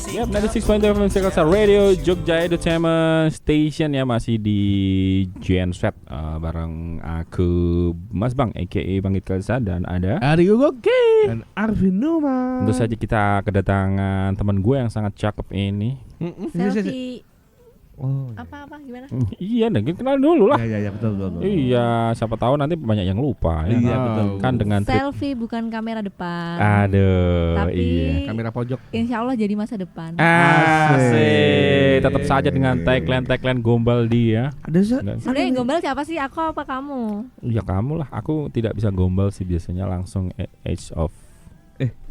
Yap, 96.2 FM Jakarta Radio Jogja Entertainment Station ya, masih di Gen Z bareng aku Mas Bang aka Bangkit Kalsa dan ada Aryo Goki dan Arvin Numa. tentu saja kita kedatangan teman gue yang sangat cakep ini. Selfie Oh, apa gimana? Iya, dan kenal dulu lah. ya betul. Iya, siapa tahu nanti banyak yang lupa ya. Iya, betul. Kan dengan Selfie bukan kamera depan. Aduh, Tapi iya. Kamera pojok. insya Allah jadi masa depan. Asik. Tetap saja dengan tagline gombal dia. Ada sih. Sebenarnya yang gombal siapa sih? Aku apa kamu? Ya kamu lah, aku tidak bisa gombal sih, biasanya langsung edge of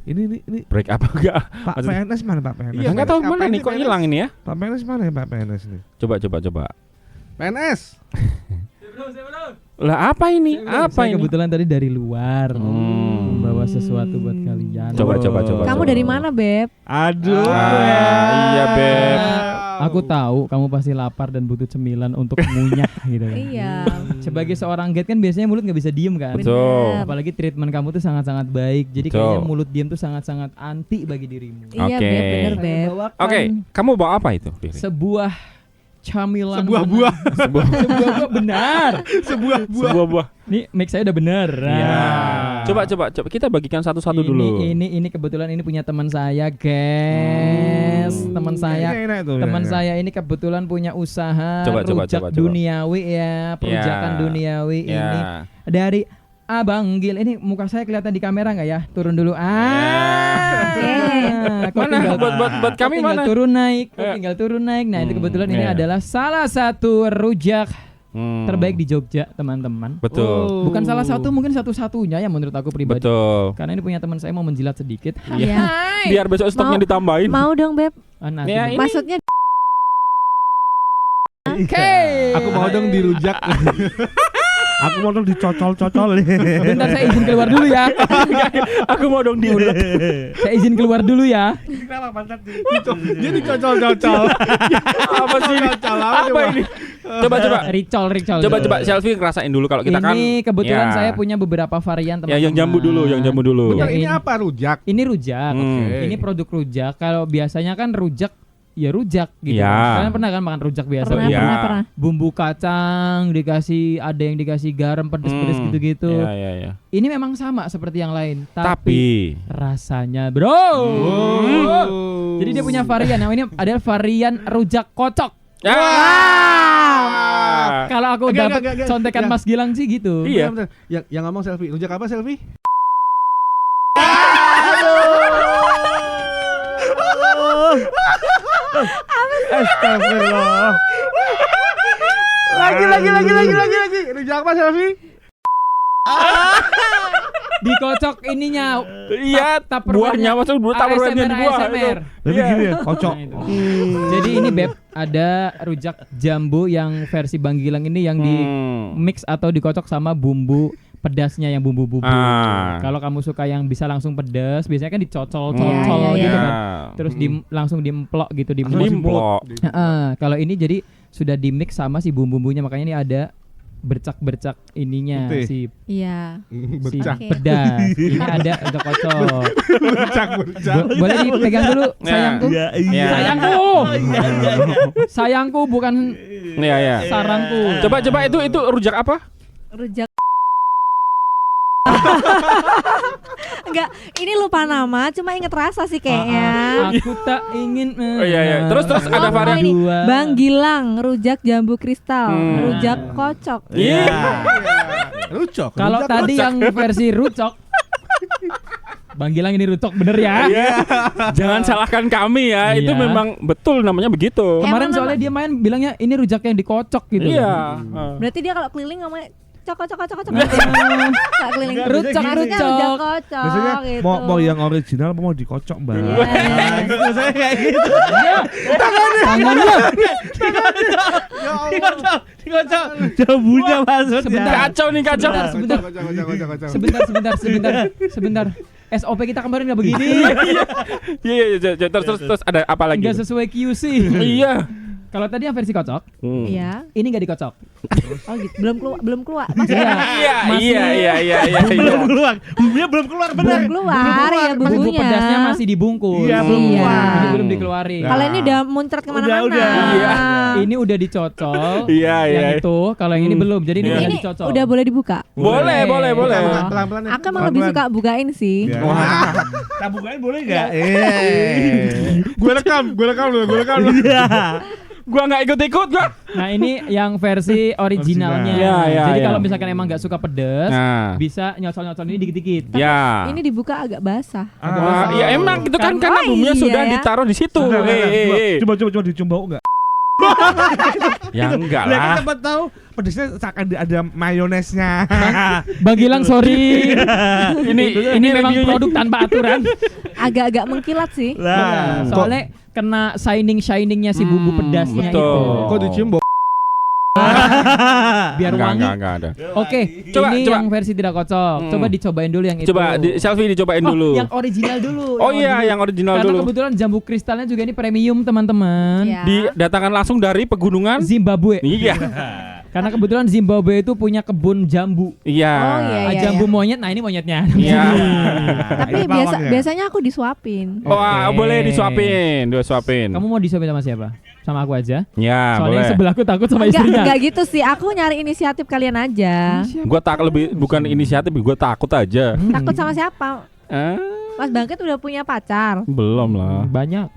Ini break apa enggak? Pak Maksudnya- PNS mana Pak PNS? Ya enggak tahu mana nih kok hilang ini ya. Pak PNS mana ya Pak PNS nih? Coba. PNS. Lah apa ini? Apa Saya ini? kebetulan tadi dari luar membawa Hmm. sesuatu buat kalian. Coba. Kamu dari mana, Beb? Aduh. Iya, Beb. Aku tahu kamu pasti lapar dan butuh cemilan untuk ngunyah gitu kan. Iya. Sebagai seorang guide kan biasanya mulut nggak bisa diem kan. Betul. Apalagi treatment kamu tuh sangat-sangat baik. Jadi Betul. kayaknya mulut diem tuh sangat-sangat anti bagi dirimu. Iya, Oke. Beb, bener, Saya Beb. bawakan Oke, kamu bawa apa itu? Riri? sebuah camilan. Sebuah buah. Sebuah Sebuah buah benar. Sebuah buah. sebuah buah. Nih mic saya udah bener. Iya. Coba kita bagikan satu-satu dulu. Ini kebetulan ini punya teman saya, guys. Teman saya. Enak tuh, Teman ya. saya ini kebetulan punya usaha Coba. rujak duniawi ya, perujakan Ya. duniawi Ya. ini dari Abang Gil. Ini muka saya kelihatan di kamera nggak ya? Turun dulu. Kok Mana? tinggal- Buat kok kami tinggal mana? turun naik. Kok Eh. tinggal turun naik. Nah, itu kebetulan ini Iya. adalah salah satu rujak terbaik di Jogja, teman-teman. Betul. Bukan salah satu, mungkin satu-satunya ya menurut aku pribadi. Betul. Karena ini punya teman saya mau menjilat sedikit. Iya. Biar besok stoknya Mau- ditambahin. Mau dong, Beb. Nanti Ya, dulu. ini- Maksudnya Oke. Aku mau dong dirujak. Aku mau dong dicocol-cocol. Bentar saya izin keluar dulu ya. Aku mau dong diulek. Saya izin keluar dulu ya. Kenapa pantat dia dicocol-cocol. Apa sih ini? Apa ini? Coba. Ricol. Coba selfie ngerasain dulu kalau kita kan. Ini kebetulan Ya. saya punya beberapa varian teman-teman. Ya, yang jambu dulu. Bentar, ini Ini- apa rujak? Ini rujak. Hmm. Ini produk rujak. Kalau biasanya kan rujak ya rujak gitu. Ya. Kalian pernah kan makan rujak biasa? pernah, Iya. pernah. Bumbu kacang dikasih, ada yang dikasih garam pedes-pedes gitu-gitu. Iya. Ini memang sama seperti yang lain, Tapi rasanya, bro. Oh. Jadi dia punya varian. Yang ini adalah varian rujak kocok. Kalau aku Enggak, dapat enggak. contekan Enggak. Mas Gilang sih gitu. Iya. Bentar. Yang ngomong selfie. Rujak apa selfie? Astagfirullah. Lagi. Rujak apa selfie? Dikocok ininya. Iya, Tupperware-nya. buahnya maksud Tupperware-nya di buah. ASMR. Lebih gini ya, kocok. Nah, itu. Jadi ini Beb, ada rujak jambu yang versi Bang Gilang ini yang di mix atau dikocok sama bumbu pedasnya yang bumbu-bumbu. Kalau kamu suka yang bisa langsung pedas, biasanya kan dicocol-cocol Iya, gitu iya. kan. Terus langsung diemplok gitu di Limplok. Kalau ini jadi sudah di mix sama si bumbu-bumbunya, makanya ini ada bercak-bercak ininya Putih. si Iya. Bercak. Oke. pedas. Ini ada untuk kocok. Bercak. Boleh dipegang dulu sayangku. Iya. Sayangku. Sayangku bukan Iya. saranku. Coba itu rujak apa? Rujak. Enggak, ini lupa nama, cuma inget rasa sih kayaknya. Aku tak ingin. Oh, iya. Terus ada varian ini dua. Bang Gilang, rujak jambu kristal, Hmm. rujak kocok. Iya. Rucok. Kalau Rujak tadi kocok. yang versi rucok, Bang Gilang ini rucok bener ya. Iya. Jangan salahkan kami ya. Iya. Itu memang betul namanya begitu. Kemarin Emang soalnya dia main bilangnya ini rujak yang dikocok gitu. Iya. Berarti dia kalau keliling ngomongnya cok. Enggak keliling. Rucok, Harusnya rucok. rujak kocok Biasanya gitu. mau yang original apa mau dikocok, Mbak? Iya. Biasanya kayak gitu. Tangannya. Dikocok. Jambunya maksudnya. Sebentar. Kacau nih, kacau. Sebentar. SOP kita kemarin nggak begini. Iya. Terus ada apa lagi? Nggak sesuai QC. Iya. Kalau tadi yang versi kocok, Iya. ini nggak dikocok. Oh gitu. Belum keluar. Iya. Iya. Belum keluar. Bumbunya belum keluar benar. Belum keluar ya Bumbu bumbunya. pedasnya masih dibungkus. Iya, belum Iya. keluar. Jadi belum dikeluarin. Kalau ini udah muncrat kemana-mana. Udah. Iya. Ini udah dicocol. Iya. Yang itu, kalau yang ini belum. Jadi ini Iya. udah Ini dicocol. udah boleh dibuka. Boleh. Pelan-pelan. Aku emang lebih suka bukain sih. Ya. Wah. Tak bukain boleh enggak? Gue rekam dulu. Gua nggak ikut-ikut gua. Nah ini yang versi originalnya. Iya, Jadi iya. kalau misalkan emang nggak suka pedas, Nah. bisa nyocol-nyocol ini dikit-dikit. Ya. Ini dibuka agak basah. Wah, ya emang itu kan karena Oh, bumbunya iya sudah ya. ditaruh di situ. Coba dicium bau enggak? Ya enggak Lah lah. kita tahu pedasnya seakan ada mayonesnya. Bang Gilang sorry. Ini memang reviewnya. produk tanpa aturan. Agak-agak mengkilat sih. Lah, Soalnya kena shiningnya si bumbu pedasnya betul. itu. kok dicium bau? Biar wangi. Enggak ada. Oke, Coba, ini coba. yang versi tidak kocok. Coba dicobain dulu yang itu. Coba selfie dicobain dulu. Yang original dulu. Oh iya, yang original Karena dulu. kebetulan jambu kristalnya juga ini premium teman-teman. Iya. Didatangkan langsung dari pegunungan. Zimbabwe. Iya. Karena kebetulan Zimbabwe itu punya kebun jambu. Iya. Oh, iya. Jambu monyet, nah ini monyetnya. Iya. Tapi biasanya aku disuapin. Wah, Oke. boleh disuapin. Kamu mau disuapin sama siapa? Sama aku aja. Ya, Soalnya boleh. yang sebelahku takut sama istrinya. Enggak gitu sih. Aku nyari inisiatif kalian aja. Gua tak lebih bukan inisiatif, gua takut aja. Takut sama siapa? Mas Bangkit udah punya pacar. Belum lah. Banyak.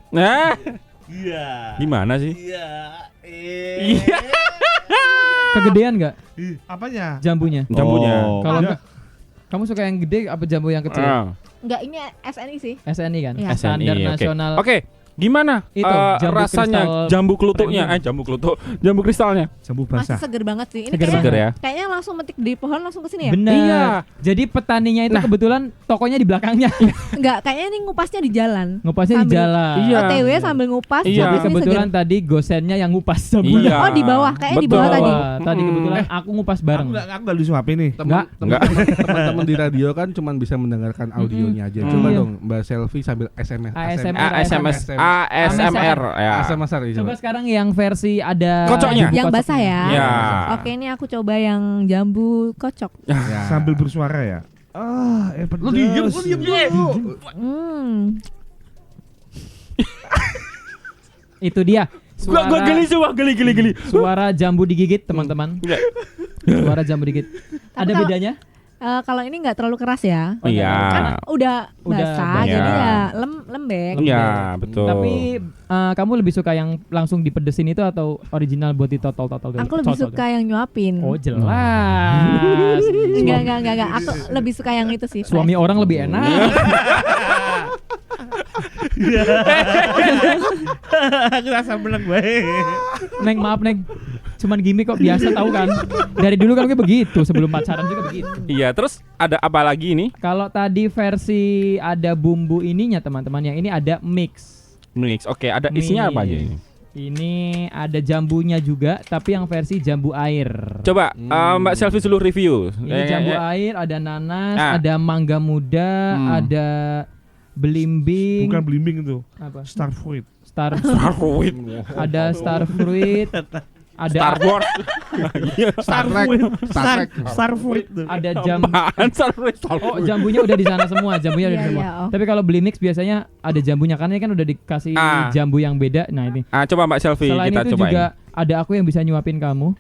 Iya. Gimana sih? Iya. Kegedean nggak Apanya? jambunya? Jambunya. Kalau Ada. enggak, kamu suka yang gede apa jambu yang kecil? Enggak, ini SNI sih. SNI kan? Iya. Standar SNI, oke. nasional. Oke, gimana Itu, jambu rasanya kristal jambu kelutuknya? premium. Jambu kelutuk, jambu kristalnya. Jambu Masih basah. seger banget sih. Ini Seger kayaknya, Seger ya. kayaknya langsung metik di pohon langsung ke sini ya? Benar. Iya. Jadi petaninya itu Nah. kebetulan tokonya di belakangnya. Enggak, kayaknya ini ngupasnya di jalan. Ngupasnya di Sambil- jalan. Iya. OTW sambil ngupas. Iya. Tapi habis ini kebetulan seger. tadi gosennya yang ngupas Iya. jambunya. Oh, di bawah. Kayaknya di bawah Betul. tadi. Wah, tadi kebetulan aku ngupas bareng. Aku enggak disuapin nih. Enggak. Teman-teman di radio kan cuma bisa mendengarkan audionya aja. Coba Iya. dong Mbak Selfie sambil SMS. ASMR ya. SMS Coba sekarang yang versi ada Kocoknya. bumbu Yang basah ya. Ya. Oke, ini aku coba yang jambu kocok. Ya. Sambil bersuara ya. Pedas. Lu diem dulu. Itu dia. Gua geli semua, geli. Suara jambu digigit, teman-teman. Iya. Suara jambu digigit. Ada kalau- bedanya? Kalau ini nggak terlalu keras ya. Iya. Kan udah Udah basah, basah. jadi Iya. ya lembek. Iya, betul. Tapi kamu lebih suka yang langsung dipedesin itu atau original buat ditotol-totol dulu? Aku lebih Cocol suka yang nyuapin. dulu. Oh jelas. Enggak. Aku lebih suka yang itu sih. Suami orang lebih enak. Aku rasa menang bae. Neng maaf Neng. Cuman gimmick kok biasa tahu kan. Dari dulu kan gue begitu, sebelum pacaran juga begitu. Iya, terus ada apa lagi ini? Kalau tadi versi ada bumbu ininya teman-teman, yang ini ada mix. Mix. Oke, ada isinya apa aja ini? Ini ada jambunya juga, tapi yang versi jambu air. Coba Mbak Selfie dulu review. Ini jambu air, ada nanas, Ah. ada mangga muda, ada belimbing. Bukan belimbing itu. Apa? Star fruit. Starfruit. Ada star fruit. Ada Star Wars. Star Trek. Star Trek. Star fruit tuh. ada jam. Apaan Starfruit? Oh, jambunya udah di sana semua, jambunya udah di Iya, semua. iya, oh. Tapi kalau beli mix biasanya ada jambunya karena ini kan udah dikasih jambu yang beda. Nah, ini. Coba Mbak Selfie Selain kita itu cobain. juga ada aku yang bisa nyuapin kamu.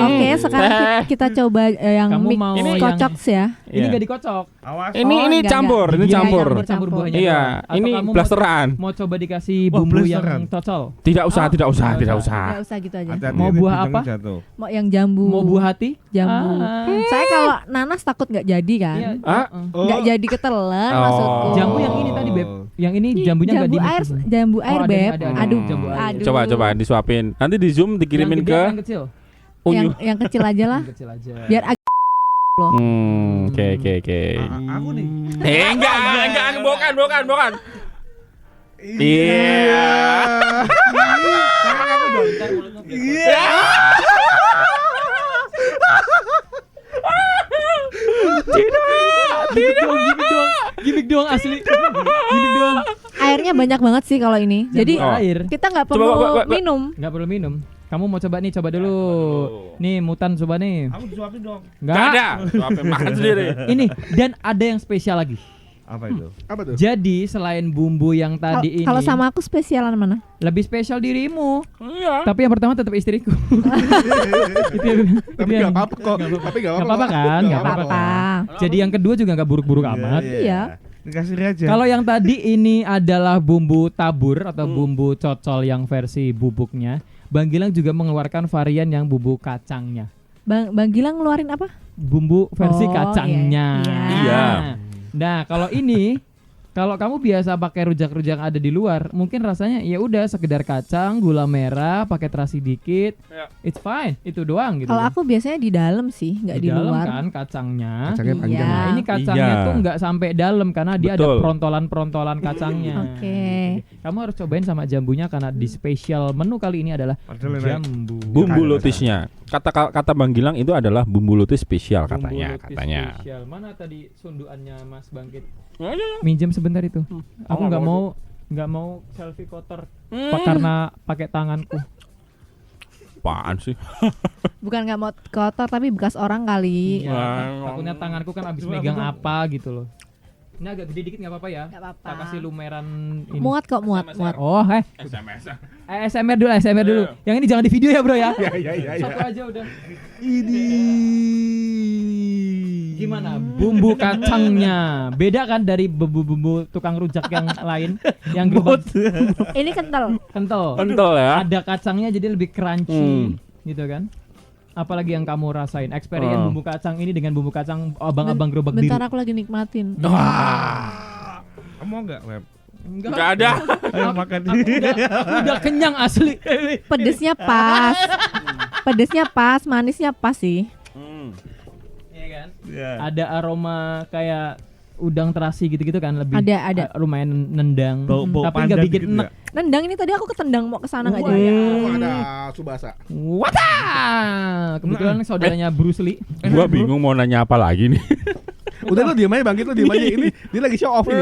Oke, sekarang kita coba yang Kamu mix mau yang- kocok ya. Ini Iya. gak dikocok. Awas. Ini enggak, campur, enggak. ini Iya, campur. Campur buahnya. Iya, doang. Atau ini kamu blasteran. Mau coba dikasih Wah, bumbu yang blasteran. cocol. Tidak usah, Oh. tidak usah. Enggak Ah. usah gitu aja. Hati-hati Mau ini buah bintangnya apa? jatuh. Mau yang jambu. Mau buah hati? Jambu. Ah. Saya kalau nanas takut nggak jadi kan. Iya. Ah? Nggak jadi ketelan Oh. maksudku. Jambu yang ini tadi, Beb. Yang ini jambunya enggak jambu di air, jambu air, ada, Beb. ada. Aduh. Jambu air. Aduh. Coba disuapin. Nanti di zoom dikirimin Yang gede, ke yang kecil. Unyu. Yang kecil aja lah. Yang kecil aja. Biar agak Oke. Aku nih. Enggak, bukan. Iya. Iya. Gimik doang asli. Gimik doang. airnya banyak banget sih kalau ini. Jadi Oh. Air. kita nggak Coba, perlu gua- minum. Enggak perlu minum. Kamu mau coba nih, coba dulu. Nih Mutan coba nih. Aku disuapin dong. Gak Enggak. ada. Suapin makan sendiri. Ini dan ada yang spesial lagi. Apa itu? Apa tuh? Jadi selain bumbu yang tadi ini, Kalau sama aku spesialan mana? lebih spesial dirimu. Iya. Tapi yang pertama tetap istriku. Tapi nggak apa-apa kok. Tapi nggak Nggak apa-apa kan? Nggak apa-apa. Jadi yang kedua juga nggak buruk-buruk amat. Iya. Dikasih aja. Kalau yang tadi ini adalah bumbu tabur atau bumbu cocol yang versi bubuknya. Bang Gilang juga mengeluarkan varian yang bumbu kacangnya. Bang Gilang ngeluarin apa? Bumbu versi Oh, kacangnya. Iya. Nah, kalau ini kalau kamu biasa pakai rujak-rujak ada di luar, mungkin rasanya ya udah sekedar kacang, gula merah, pakai terasi dikit. Ya. It's fine. Itu doang gitu. Kalau aku biasanya di dalam sih, nggak di dalam luar. kan kacangnya. Kacangnya panjang. Iya. Nah, ini kacangnya Iya. tuh nggak sampai dalam karena dia ada Betul. perontolan-perontolan kacangnya. Oke. Kamu harus cobain sama jambunya karena di spesial menu kali ini adalah Padahal enak. jambu. Bumbu lutisnya. Kata Bang Gilang itu adalah bumbu lutis spesial Bumbu katanya. lutis Katanya. spesial. Mana tadi sunduannya Mas Bangkit? Ya, ya, ya. Minjem sebentar itu. Aku Oh, nggak mau nggak mau selfie kotor karena pakai tanganku. Apaan sih? Bukan nggak mau kotor tapi bekas orang kali. Iya, Wah. kan takutnya tanganku kan abis megang apa gitu loh. Ini agak gede dikit nggak apa-apa ya? Nggak apa-apa. Tak kasih lumeran ini. Muat kok, muat. Oh, SMS. ASMR dulu. Yang ini jangan di video ya, Bro ya. Iya. Satu aja udah. Ini. Gimana? Bumbu kacangnya beda kan dari bumbu-bumbu tukang rujak yang lain yang gerobak Ini kental. kental. Kental ya. Ada kacangnya jadi lebih crunchy gitu kan. Apalagi yang kamu rasain experience bumbu kacang ini dengan bumbu kacang abang-abang gerobak biru. Bentar aku lagi nikmatin. Kamu mau nggak, Web? Enggak ada. Ayo makan. Aku udah kenyang asli. Pedesnya pas. Pedesnya pas, manisnya pas sih. Iya kan? Iya. Ada aroma kayak udang terasi gitu-gitu kan lebih Ada. lumayan nendang Bau tapi nggak pandan bikin gitu enak. Nendang ini tadi aku ketendang mau ke sana nggak Wah, jadi. ya. Oh, ada Subasa. Wata! Kebetulan saudaranya Bruce Lee. Gua bingung mau nanya apa lagi nih. Udah lo diam aja Bang, lo diam aja. Ini dia lagi show off ini.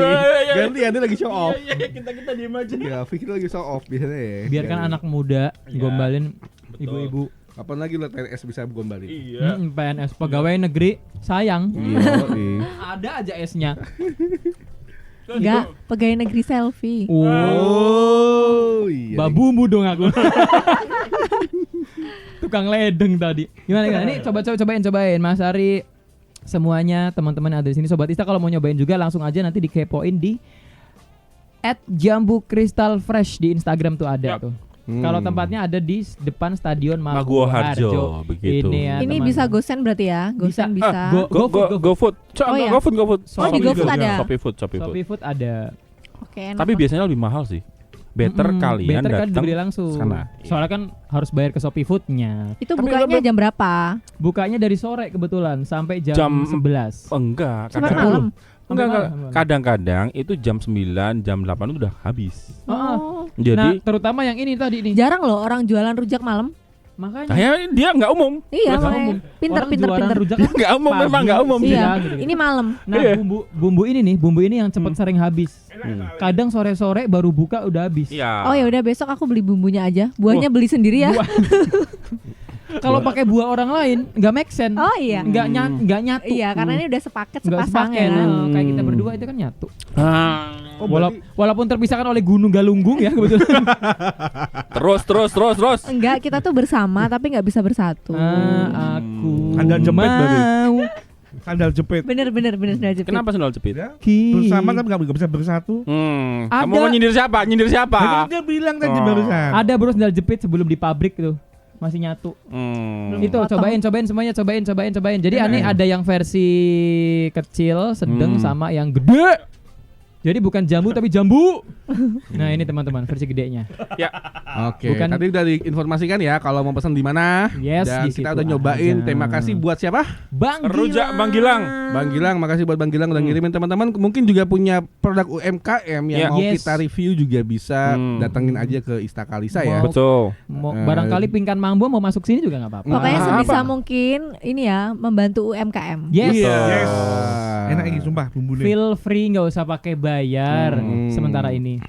Gantian dia lagi show off. Kita diem aja. Ya, Fikri lagi show off biasanya ya. Biarkan anak muda gombalin ibu-ibu. Kapan lagi lo PNS bisa gombalin? Iya. PNS pegawai negeri sayang. Iya. Ada aja S-nya. Enggak, pegawai negeri selfie. Oh, iya. Babumbu dong aku. Tukang ledeng tadi. Gimana? Ini cobain Mas Ari. Semuanya teman-teman ada di sini Sobat Ista kalau mau nyobain juga langsung aja nanti dikepoin di @jambu kristal fresh di Instagram tuh ada tuh. Kalau tempatnya ada di depan Stadion Maguwoharjo, begitu. Ini ya, Ini teman. bisa gosen berarti ya? Gosen bisa. GoFood. Oh, iya. GoFood. Oh, di GoFood ada. Shopee Food. Shopee Food ada. Oke, enak. Tapi biasanya lebih mahal sih. Better kalian better kan datang dibeli langsung. sana. Soalnya kan harus bayar ke Shopee Foodnya. Itu Tapi bukanya jam berapa? Bukanya dari sore kebetulan sampai jam 11. Enggak, Cuma kadang malam. enggak. malam. Kadang-kadang itu jam 9, jam 8 itu udah habis. Oh. Nah, Jadi terutama yang ini tadi nih. Jarang loh orang jualan rujak malam. Makanya kayaknya dia enggak umum. Iya, Nggak makanya. umum. Pinter. Orang jualan rujak Dia kan enggak umum, pagi, memang enggak umum. siang, Iya, gitu-gitu. ini malam. Nah, Iya. bumbu ini yang cepat sering habis. Kadang sore-sore baru buka udah habis. Iya. Oh ya udah besok aku beli bumbunya aja. Buahnya beli sendiri ya. Kalau pakai buah orang lain nggak make sense. Oh iya. Nggak nyatu. Iya, karena ini udah sepaket Nggak sepasang sepaket. ya. Nah, kayak kita berdua itu kan nyatu. Oh, berarti Walaupun terpisahkan oleh Gunung Galunggung ya kebetulan. Terus. Enggak, kita tuh bersama tapi nggak bisa bersatu. Aku Sandal jepit berarti. mau Sandal jepit. Bener sendal jepit. Kenapa sendal jepit? Ya. ki- Bersama tapi nggak bisa bersatu. Ada. Kamu mau nyindir siapa? Kan dia bilang tadi Oh. barusan. Ada bro sandal jepit sebelum di pabrik tuh masih nyatu. Itu Potong. cobain semuanya cobain. Jadi ini ada yang versi kecil, sedang sama yang gede. Jadi bukan jambu tapi jambu. Nah ini teman-teman versi gedenya. Oke, Bukan- tadi udah diinformasikan ya kalau mau pesan di mana. Yes, Dan di kita situ udah nyobain. aja. Terima kasih buat siapa? Bang Rujak Gilang. Bang Gilang. Bang Gilang, makasih buat Bang Gilang udah ngirimin teman-teman. Mungkin juga punya produk UMKM yang Yeah. mau Yes. kita review juga bisa datengin aja ke Ista Kalisa ya. Mau- Betul. Barangkali Pingkan Mambo mau masuk sini juga nggak apa-apa. Pokoknya Nah, sebisa apa? mungkin ini ya membantu UMKM. Yes. Iya. Yes. Enak ini sumpah bumbunya. Feel free, nggak usah pakai bayar sementara ini.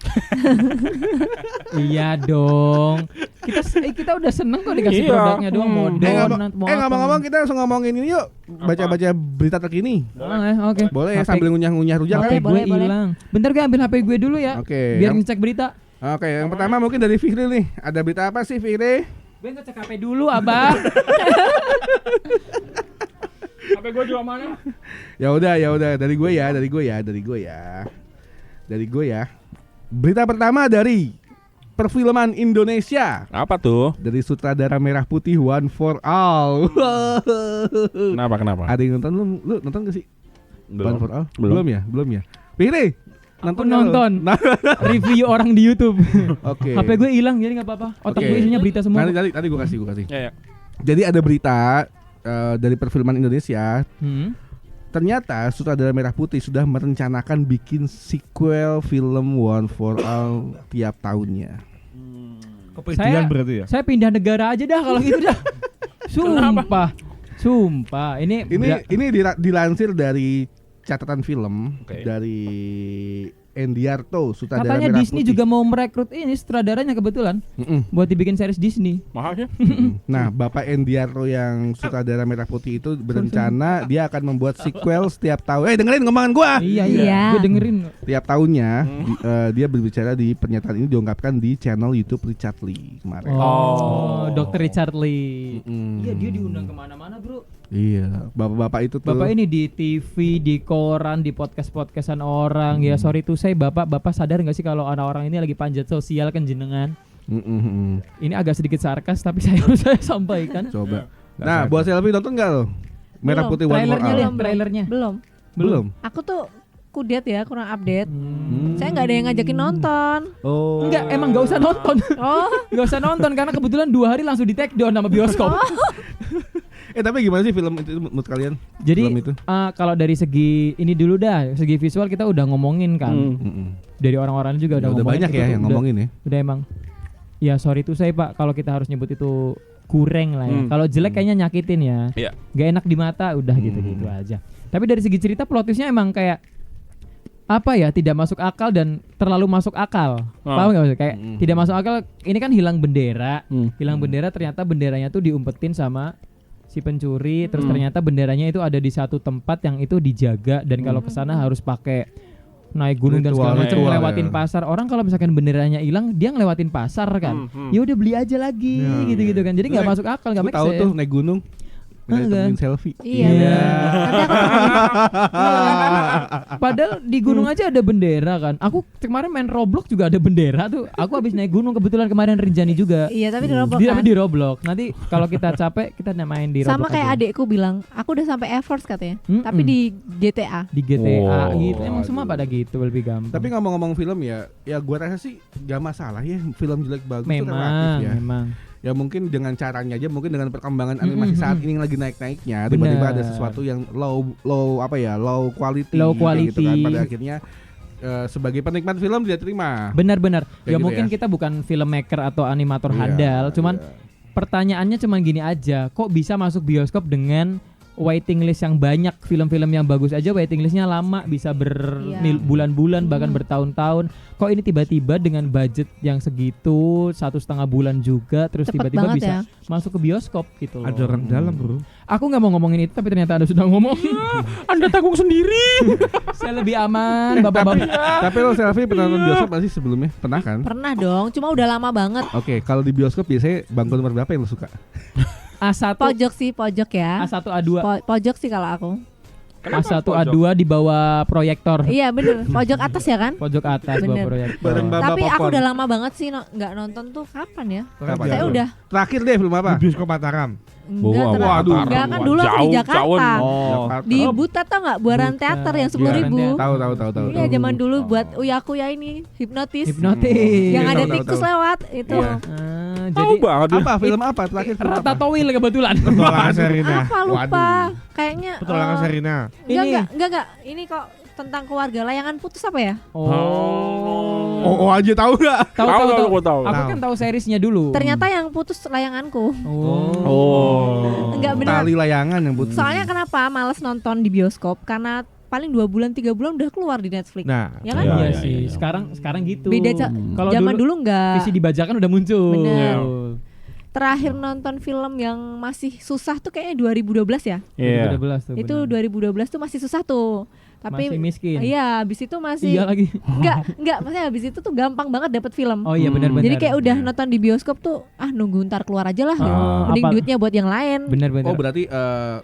Iya dong. Kita udah seneng kok dikasih produknya doang. Ngomong-ngomong kita langsung ngomongin ini yuk. Baca-baca berita terkini. Oke. Boleh ya sambil ngunyah-ngunyah rujak HP kan? gue hilang. Bentar gue ambil HP gue dulu ya. Oke. Biar ngecek berita. Oke, yang pertama mungkin dari Fikri nih. Ada berita apa sih Fikri? Gue ngecek HP dulu, Abah. HP gue juga mana? Ya udah dari gue ya. Berita pertama dari perfilman Indonesia. Apa tuh? Dari sutradara Merah Putih One for All. Kenapa? Ada yang nonton lu nonton gak sih? One for All? Belum ya? Fikri, Aku nonton review orang di YouTube. Oke. HP gue hilang jadi nggak apa-apa. Otak gue isinya berita semua. Nanti gue kasih. Ya. Jadi ada berita dari perfilman Indonesia. Ternyata sutradara Merah Putih sudah merencanakan bikin sequel film One for All tiap tahunnya. Kepedean berarti ya. Saya pindah negara aja dah kalau gitu dah. Sumpah. Ini dilansir dari catatan film dari Endiarto, sutradara katanya Merah Disney Putih. juga mau merekrut ini sutradaranya kebetulan buat dibikin series Disney. Mahalnya? Nah, Bapak Endiarto yang sutradara Merah Putih itu berencana dia akan membuat sequel setiap tahun. Dengerin ngomongan gua. Iya. Gue dengerin. Tiap tahunnya dia berbicara di pernyataan ini diungkapkan di channel YouTube Richard Lee kemarin. Dr. Richard Lee. Iya, dia diundang kemana-mana, bro. Iya, bapak-bapak itu tuh. Bapak ini di TV, di koran, di podcast-podcastan orang. Ya sorry tuh saya bapak sadar nggak sih kalau orang ini lagi panjat sosial kan jenengan. Ini agak sedikit sarkas tapi harus saya sampaikan. Coba. Nah, buat selfie nonton nggak lo? Merah Putih One for All. Trailernya. Belum. Aku tuh kudet ya, kurang update. Saya nggak ada yang ngajakin nonton. Enggak, emang nggak usah nonton. Nggak usah nonton karena kebetulan 2 hari langsung di take down sama bioskop. Tapi gimana sih film itu menurut kalian? Jadi film itu? Kalau dari segi ini dulu dah, segi visual kita udah ngomongin kan. Dari orang-orang juga udah ngomongin. Banyak ya yang ngomongin ya. Udah emang. Ya sorry tuh saya Pak kalau kita harus nyebut itu kurang lah ya. Kalau jelek kayaknya nyakitin ya. Iya. Gak enak di mata udah gitu-gitu aja. Tapi dari segi cerita plot twistnya emang kayak apa ya, tidak masuk akal dan terlalu masuk akal. Paham gak maksudnya? Kayak tidak masuk akal. Ini kan hilang bendera. Hilang bendera, ternyata benderanya tuh diumpetin sama si pencuri. Terus ternyata benderanya itu ada di satu tempat yang itu dijaga. Dan kalau kesana harus pakai naik gunung dan segala macam, lewatin pasar. Orang kalau misalkan benderanya hilang, dia ngelewatin pasar kan. Ya udah beli aja lagi gitu-gitu kan. Jadi nggak masuk akal, nggak make sense. Tahu tuh naik gunung. Temuin selfie. Iya. Padahal di gunung aja ada bendera kan. Aku kemarin main Roblox juga ada bendera tuh. Aku habis naik gunung kebetulan kemarin Rinjani juga. Iya, tapi di Roblox. Tapi di Roblox. Nanti kalau kita capek kita main di Roblox. Sama kayak aja. adekku bilang, aku udah sampai Everest katanya. Tapi di GTA. Di GTA gitu. Emang semua pada gitu lebih gampang. Tapi ngomong-ngomong film ya gua rasa sih gak masalah ya film jelek bagus itu relatif ya. Memang. Ya mungkin dengan caranya aja, mungkin dengan perkembangan animasi saat ini yang lagi naik-naiknya, tiba-tiba ada sesuatu yang low quality gitu kan. Pada akhirnya sebagai penikmat film tidak terima. Benar-benar. Ya gitu mungkin ya. kita bukan filmmaker atau animator handal, cuman pertanyaannya cuman gini aja, kok bisa masuk bioskop dengan waiting list yang banyak, film-film yang bagus aja waiting listnya lama, bisa berbulan-bulan bahkan bertahun-tahun. Kok ini tiba-tiba dengan budget yang segitu 1,5 bulan juga terus Cepet tiba-tiba banget bisa ya. masuk ke bioskop gitu loh. Ada orang dalam bro. Aku nggak mau ngomongin itu tapi ternyata Anda sudah ngomong. Anda tanggung sendiri. Saya lebih aman, bapak-bapak. Tapi lo selfie pernah nonton bioskop masih sebelumnya? Pernah kan? Pernah dong, cuma udah lama banget. Oke, kalau di bioskop biasanya bangku nomor berapa yang lo suka? A1 Pojok ya. A1 A2 Pojok sih kalau aku. A1 A2 di bawah proyektor. Iya bener, pojok atas ya kan? Pojok atas bawah Bener. proyektor. Bareng Bapak Tapi aku popcorn. udah lama banget sih nggak nonton tuh kapan ya? Kapan? Saya udah Terakhir deh film apa? Di bioskop Mataram. enggak Waduh. enggak kan dulu aku di Jakarta. Di Buta tau nggak Buaran Buta. Teater yang 10.000. Tahu. Iya zaman dulu buat Uyakuya ini hipnotis. Hipnotis. Yang Iya, ada tahu. tikus lewat itu. Iya. Tahu banget lu. Apa film apa terakhir film apa? Ratatouille kebetulan. Petualangan Serina. Apa lupa? Kayaknya Petualangan Serina. enggak. Ini kok tentang keluarga layangan putus apa ya? Oh aja tahu nggak? Tahu. Gua tahu. Aku kan tahu seriesnya dulu. Ternyata yang putus layanganku. Oh. Enggak benar. Tali layangan yang putus. Soalnya kenapa males nonton di bioskop? Karena paling 2 bulan 3 bulan udah keluar di Netflix. Nah, Ya kan? Iya Iya, sih. iya. Sekarang gitu. Beda Kalau zaman dulu enggak. visi dibajakan udah muncul. Bener. Betul. Terakhir nonton film yang masih susah tuh kayaknya 2012 ya. Iya. 2012 tuh. Itu benar. 2012 tuh masih susah tuh. Tapi masih miskin. iya, habis itu masih Iya lagi. enggak, maksudnya habis itu tuh gampang banget dapat film. Oh iya benar-benar. Jadi kayak udah nonton di bioskop tuh nunggu ntar keluar aja lah. Mending duitnya buat yang lain. Benar-benar. Oh berarti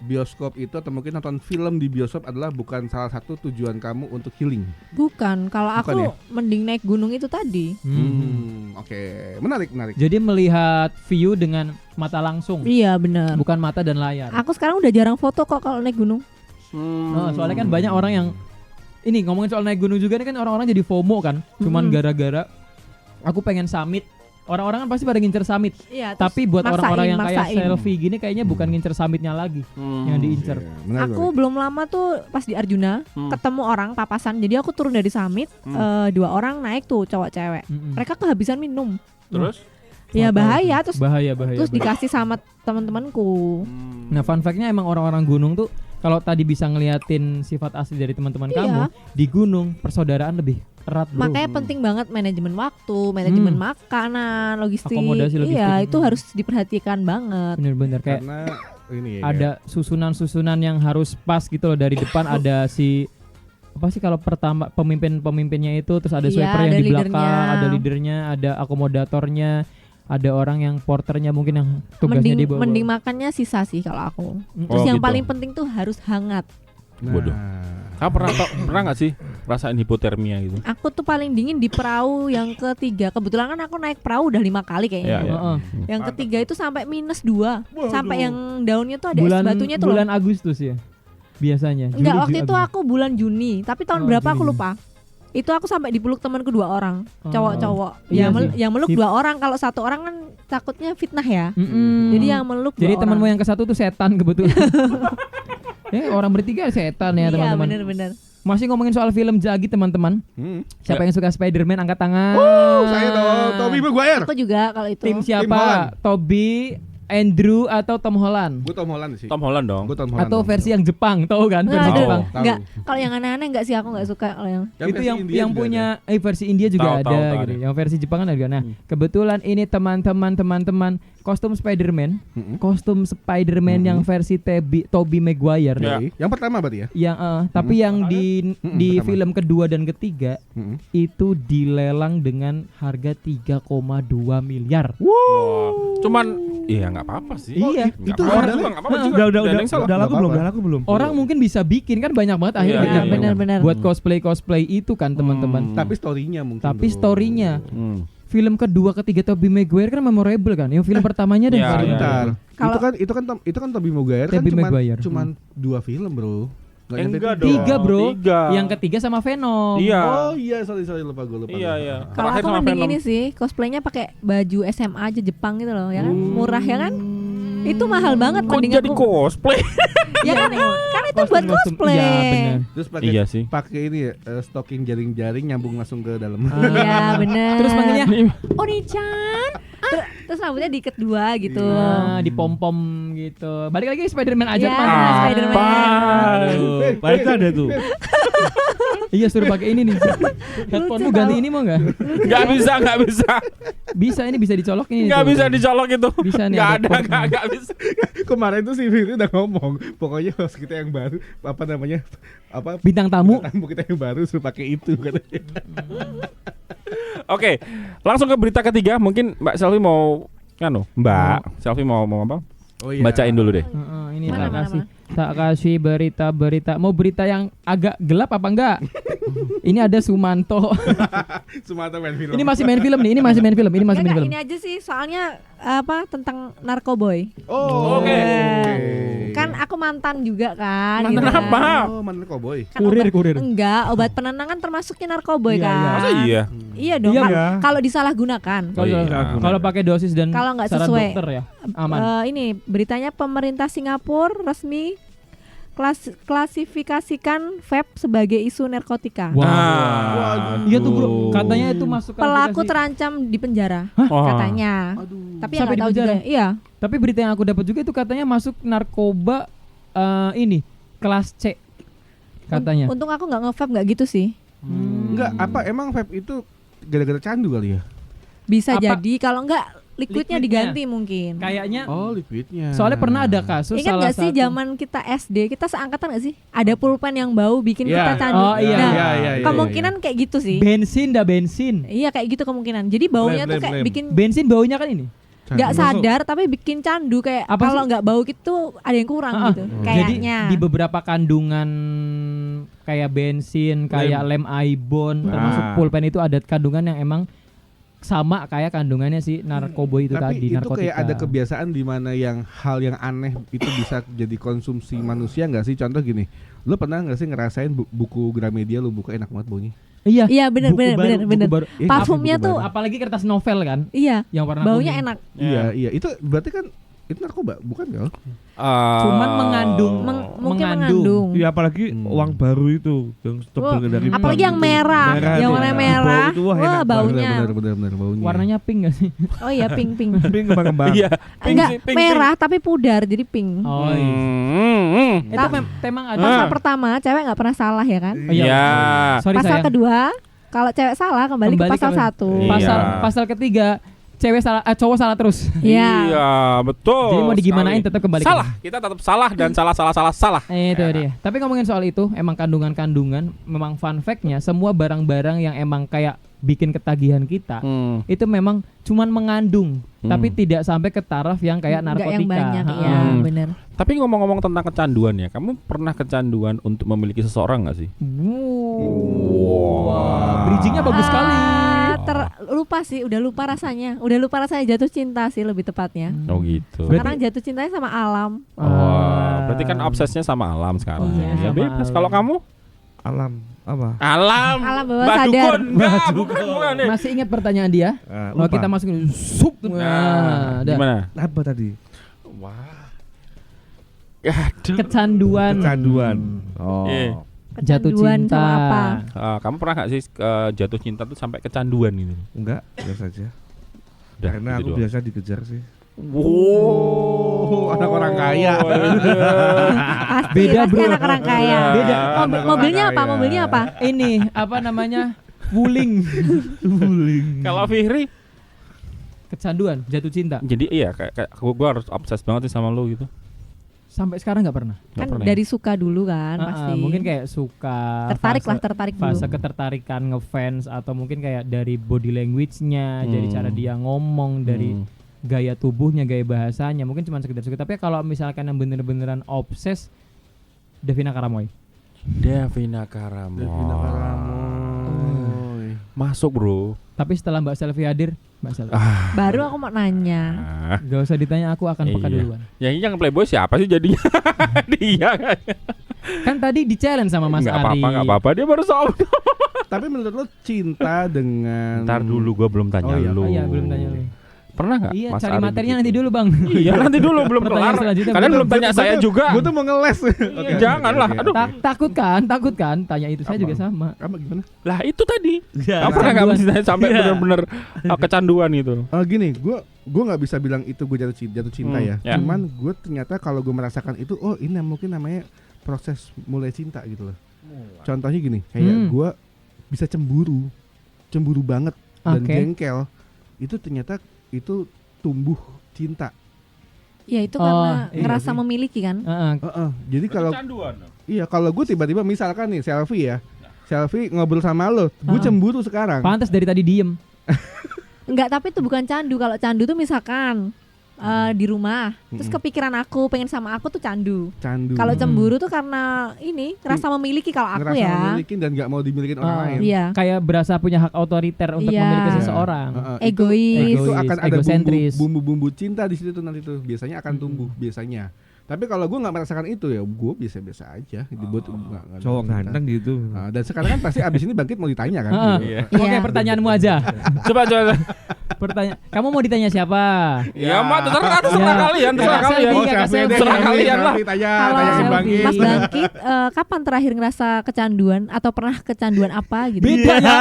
bioskop itu atau mungkin nonton film di bioskop adalah bukan salah satu tujuan kamu untuk healing. Bukan, kalau aku Bukan ya? mending naik gunung itu tadi. Oke, menarik. Jadi melihat view dengan mata langsung, Iya benar. bukan mata dan layar. Aku sekarang udah jarang foto kok kalau naik gunung. Soalnya kan banyak orang yang ini ngomongin soal naik gunung juga nih kan orang-orang jadi FOMO kan. Cuman gara-gara aku pengen summit. Orang-orang kan pasti pada ngincer summit. Iya. Tapi buat orang-orang yang kayak maksain. selfie gini kayaknya bukan ngincer summitnya lagi yang diincer. Menarik, Aku belum lama tuh pas di Arjuna ketemu orang papasan. Jadi aku turun dari summit, 2 orang naik tuh cowok cewek. Mereka kehabisan minum. Terus? Ya bahaya terus bahaya. terus dikasih sama teman-temanku. Nah, fun fact-nya emang orang-orang gunung tuh kalau tadi bisa ngeliatin sifat asli dari teman-teman Iya. kamu, di gunung persaudaraan lebih erat, bro. Makanya penting banget manajemen waktu, manajemen makanan, logistik. Akomodasi logistik. Iya, itu harus diperhatikan banget. Bener-bener kayak karena ini ya. ada susunan-susunan yang harus pas gitu loh. Dari depan ada si apa sih kalau pertama pemimpinnya itu, terus ada Iya, sweeper yang ada di belakang, leadernya. ada leadernya, ada akomodatornya, ada orang yang porternya mungkin yang tugasnya di bawah. Mending makannya sisa sih kalau aku. Terus Oh, yang gitu. paling penting tuh harus hangat. Waduh. Kamu pernah nggak sih rasain hipotermia gitu? Aku tuh paling dingin di perahu yang ketiga. Kebetulan kan aku naik perahu udah 5 kali kayaknya. Iya, iya. Heeh. Yang ketiga itu sampai -2. Sampai yang daunnya tuh ada es bulan batunya tuh bulan loh. Agustus ya biasanya. Enggak, Juli, waktu itu Agustus. aku bulan Juni. Tapi tahun Oh, berapa aku Juni. lupa. Itu aku sampai dipeluk temanku 2 orang, Oh. cowok-cowok. Iya Yang sih. meluk Sip. 2 orang, kalau 1 orang kan takutnya fitnah ya. Mm-mm. Jadi yang meluk 2 Jadi orang. temanmu yang ke satu tuh setan kebetulan. Orang bertiga setan ya Iya, teman-teman. bener-bener. Masih ngomongin soal film Jagi teman-teman. Siapa yang suka Spider-Man angkat tangan? Saya dong, Tobey Maguire. Aku juga kalau itu. Tim Holland. siapa? Toby, Andrew atau Tom Holland? Gue Tom Holland sih. Tom Holland dong. Gue Tom Holland. Atau versi yang Jepang, tahu kan? Versi Nggak, Tahu. Jepang. Enggak, kalau yang aneh-aneh enggak sih, aku enggak suka kalau yang Itu versi yang India yang juga punya versi India juga Tahu, ada tahu, tahu gitu. ada. Yang versi Jepang kan ada. Nah, kebetulan ini teman-teman kostum Spider-Man, kostum Spider-Man yang versi Tobey Maguire. Ya. Oke. Yang pertama berarti ya? Yang tapi yang di pertama. film kedua dan ketiga itu dilelang dengan harga 3,2 miliar. Cuman iya nggak apa-apa sih. Iya, Nggak itu apa-apa orang- juga, nggak apa-apa juga. Udah Nggak ada yang salah. laku Nggak belum? apa-apa. Udah laku belum? Orang mungkin bisa bikin kan banyak banget akhirnya Iya, bikin iya, benar-benar. buat cosplay itu kan teman-teman. Tapi story-nya mungkin. Tapi bro. story-nya Hmm. film kedua ketiga Tobey Maguire kan memorable kan. Yang film pertamanya deh. Iya, paling- iya. Bentar. Kalau- Itu kan Tobey Maguire kan Tobey Maguire. cuman 2 film, Bro. Nggak nyampe Enggak 3. dong. 3 bro. 3. Yang ketiga sama Venom. Iya. Oh iya, sorry lupa gue. Iya, iya. Kalau Terakhir aku sama mending Venom. ini sih, cosplaynya pakai baju SMA aja Jepang gitu loh, ya kan? Murah ya kan? Itu mahal banget Kok mending jadi aku. cosplay? Ya kan itu buat Kostum-kostum. cosplay. Iya benar. Terus pakai Iya sih. pakai ini ya, stocking jaring-jaring nyambung langsung ke dalam. Iya benar. Terus manggilnya Oni-chan. Terus rambutnya diikat 2 gitu. di pom-pom gitu. Balik lagi Spider-Man aja Ya, teman-teman. Spider-Man. Pak itu ada tuh. Iya suruh pakai ini nih. Headphone-mu Lucu ganti tau. ini mau nggak? Nggak bisa, nggak bisa. Bisa ini bisa dicolok ini. Nggak tuh. bisa dicolok itu. Bisa nih, Nggak ada ada, portnya. nggak bisa. Kemarin tuh si Firly udah ngomong, pokoknya host kita yang baru, apa namanya? Apa Bintang tamu. tamu kita yang baru suruh pakai itu katanya. Oke, langsung ke berita ketiga. Mungkin Mbak Selvi mau Mbak Selvi mau apa? Oh iya. Bacain dulu deh. Heeh, ini Mana, tak mana, kasih. Tak kasih berita-berita. Mau berita yang agak gelap apa enggak? Ini ada Sumanto. Sumatera main film. Ini masih main film nih. Ini masih main film. Ini masih main Enggak, film. ini aja sih soalnya apa tentang narkoboy. Oh. Oke. Kan aku mantan juga kan. Mantan gitu kan. apa? Oh, mantan cowboy. Kan Kurir. Enggak, obat penenangan termasuknya narkoboy Iya, kan. iya. Masa iya? Iya dong. Iya, ya. Kalau disalahgunakan. Oh, iya. Kalau pakai dosis dan Kalau nggak saran sesuai. dokter ya aman. Ini beritanya pemerintah Singapura resmi klasifikasikan vape sebagai isu narkotika. Waduh. Iya tuh bro. Katanya itu masuk Pelaku klasifikasi- terancam di penjara Wah. katanya. Tapi yang Sampai nggak di tahu juga. penjara? Iya. Tapi berita yang aku dapat juga itu katanya masuk narkoba ini kelas C. katanya. Untung aku nggak nge-vape nggak gitu sih. Enggak, apa emang vape itu gara-gara candu kali ya? Bisa Apa? jadi kalau nggak liquidnya diganti mungkin. Kayaknya Oh, liquidnya. soalnya pernah ada kasus Ingat salah nggak sih satu. zaman kita SD, kita seangkatan nggak sih? Ada pulpen yang bau bikin Iya. kita candu. Oh, iya, Nah, iya. kemungkinan kayak gitu sih. bensin. Iya kayak gitu kemungkinan. Jadi baunya tuh kayak Lem. bikin Bensin baunya kan ini. nggak sadar tapi bikin candu kayak Apa kalau sih? nggak bau gitu ada yang kurang gitu. Jadi Kayaknya. di beberapa kandungan kayak bensin, kayak lem Aibon, termasuk pulpen itu ada kandungan yang emang sama kayak kandungannya si narkoba itu Tapi tadi, itu narkotika. kayak ada kebiasaan di mana yang hal yang aneh itu bisa jadi konsumsi manusia nggak sih? Contoh gini, lu pernah nggak sih ngerasain buku Gramedia lu buka enak banget baunya? Iya. Iya benar Buku benar baru- benar buku benar. baru. Parfumnya buku tuh baru. Apalagi kertas novel kan iya yang warna baunya kuning. enak. Iya. Itu berarti kan itu narkoba, bukan kan? Cuman mengandung Mungkin mengandung. Iya apalagi uang baru itu yang tebel dari Apalagi yang bank. merah, yang tuh. warna merah. Bau itu, wah, Wah, enak baunya. Benar baunya. warnanya pink gak sih? Oh iya pink pink. Tapi kembang-kembang. Iya. Enggak merah tapi pudar jadi pink. Oh iya. Itu memang ada. Pasal pertama cewek nggak pernah salah ya kan? Oh, iya. Iya. Sorry Pasal sayang. kedua kalau cewek salah kembali ke pasal 1. Iya. Pasal ketiga cewek salah, cowok salah terus. Iya. Iya, betul. Jadi mau digimanain sekali. tetap kembali ke- Salah. Kita tetap salah dan salah. Itu dia. Tapi ngomongin soal itu, emang kandungan-kandungan, memang fun fact-nya semua barang-barang yang emang kayak bikin ketagihan kita, itu memang cuman mengandung, tapi tidak sampai ke taraf yang kayak Nggak narkotika. yang banyak Ha-ha. ya benar. Tapi ngomong-ngomong tentang kecanduan ya, kamu pernah kecanduan untuk memiliki seseorang gak sih? Wah, bridgingnya bagus sekali. Lupa sih, udah lupa rasanya jatuh cinta sih lebih tepatnya. Oh gitu. Sekarang jatuh cintanya sama alam. Berarti kan obsesnya sama alam sekarang. Iya. Ya Sama bebas. alam. Kalau kamu? Alam apa? Alam bawah Mbak sadar. Dukun. Enggak, bukan nih. Masih ingat pertanyaan dia? Kalau Lupa. kita masukin sup. Nah, dah. Gimana? Apa tadi? Aduh. Kecanduan. Kecanduan. Oh. Iya. Jatuh Kecanduan cinta. sama apa? Kamu pernah gak sih jatuh cinta tuh sampai kecanduan gitu? Enggak, biasa aja. Udah, Karena gitu aku doang. biasa dikejar sih. Oh, anak orang kaya. Pasti, Beda, pasti bro. anak orang kaya. Beda. Mobilnya apa? Kaya. Mobilnya apa? Ini apa namanya? Wuling. Kalau Fihri, Kecanduan, jatuh cinta. jadi iya kayak gue harus obses banget sih sama lo gitu. Sampai sekarang nggak pernah. Nggak Kan pernah. dari suka dulu kan pasti. Mungkin kayak suka. tertarik dulu. Fase ketertarikan ngefans atau mungkin kayak dari body language-nya, dari cara dia ngomong, dari gaya tubuhnya, gaya bahasanya, mungkin cuma sekedar suka. Tapi kalau misalkan yang bener-beneran obses, Devina Karamoy. Devina Karamoy. Masuk bro. Tapi setelah Mbak Selvi hadir, Mbak Selvi, Baru aku mau nanya. gak usah ditanya, aku akan peka Iya. duluan. Yang playboy siapa sih jadinya? Dia kan. Kan tadi di challenge sama Mas Ari. Nggak apa-apa. Dia baru soal. Tapi menurut lo cinta dengan Ntar dulu gue belum tanya Oh, iya. lu. Oh iya, belum tanya lu. Pernah nggak? Iya, Mas cari Ari materinya begitu? nanti dulu, Bang. Iya nanti dulu belum Pertanyaan kelar. selanjutnya Kalian belum belum. tanya saya juga. Gue tuh mau ngeles. Oke. Jangan lah. Aduh. Takut kan? Tanya itu saya juga sama. Apa gimana? Lah itu tadi. Ya. Kamu pernah nggak Kecanduan. mencintai sampai Iya. benar-benar kecanduan gitu? Gini, gue nggak bisa bilang itu gue jatuh cinta ya. ya. Cuman gue ternyata kalau gue merasakan itu, oh ini mungkin namanya proses mulai cinta gitu loh. Contohnya gini, kayak gue bisa cemburu banget dan Oke. jengkel. Itu ternyata itu tumbuh cinta. Ya itu Oh, karena iya ngerasa sih. memiliki kan. Jadi kalau Kecanduan. iya kalau gue tiba-tiba misalkan nih selfie ya, selfie ngobrol sama lo, gue cemburu sekarang. Pantes dari tadi diem. Enggak, tapi itu bukan candu. Kalau candu tuh misalkan di rumah, terus kepikiran aku pengen sama aku tuh candu. Candu. Kalau cemburu tuh karena ini ngerasa memiliki kalau aku ngerasa ya. memiliki dan nggak mau dimiliki orang lain. Iya. Kayak berasa punya hak otoriter untuk Iya. memiliki seseorang. Egois. Itu akan ada egosentris. bumbu-bumbu cinta di situ tuh nanti tuh biasanya akan tumbuh biasanya. Tapi kalau gue nggak merasakan itu ya gue biasa-biasa aja. Dibuat nggak Cowok cinta. ganteng gitu. Dan sekarang kan pasti abis ini bangkit mau ditanya kan. Heeh. Iya. Oke, Iya. pertanyaanmu aja. Coba. Kamu mau ditanya siapa? Ya mah terserah Ya. kalian, terserah Kakak kalian. Selvi, Oh, Kakak selfie deh, Selvi. Terserah kalian lah. Tanya Kalau si Bangkit. Mas Bangkit, kapan terakhir ngerasa kecanduan atau pernah kecanduan apa gitu? Beda ya.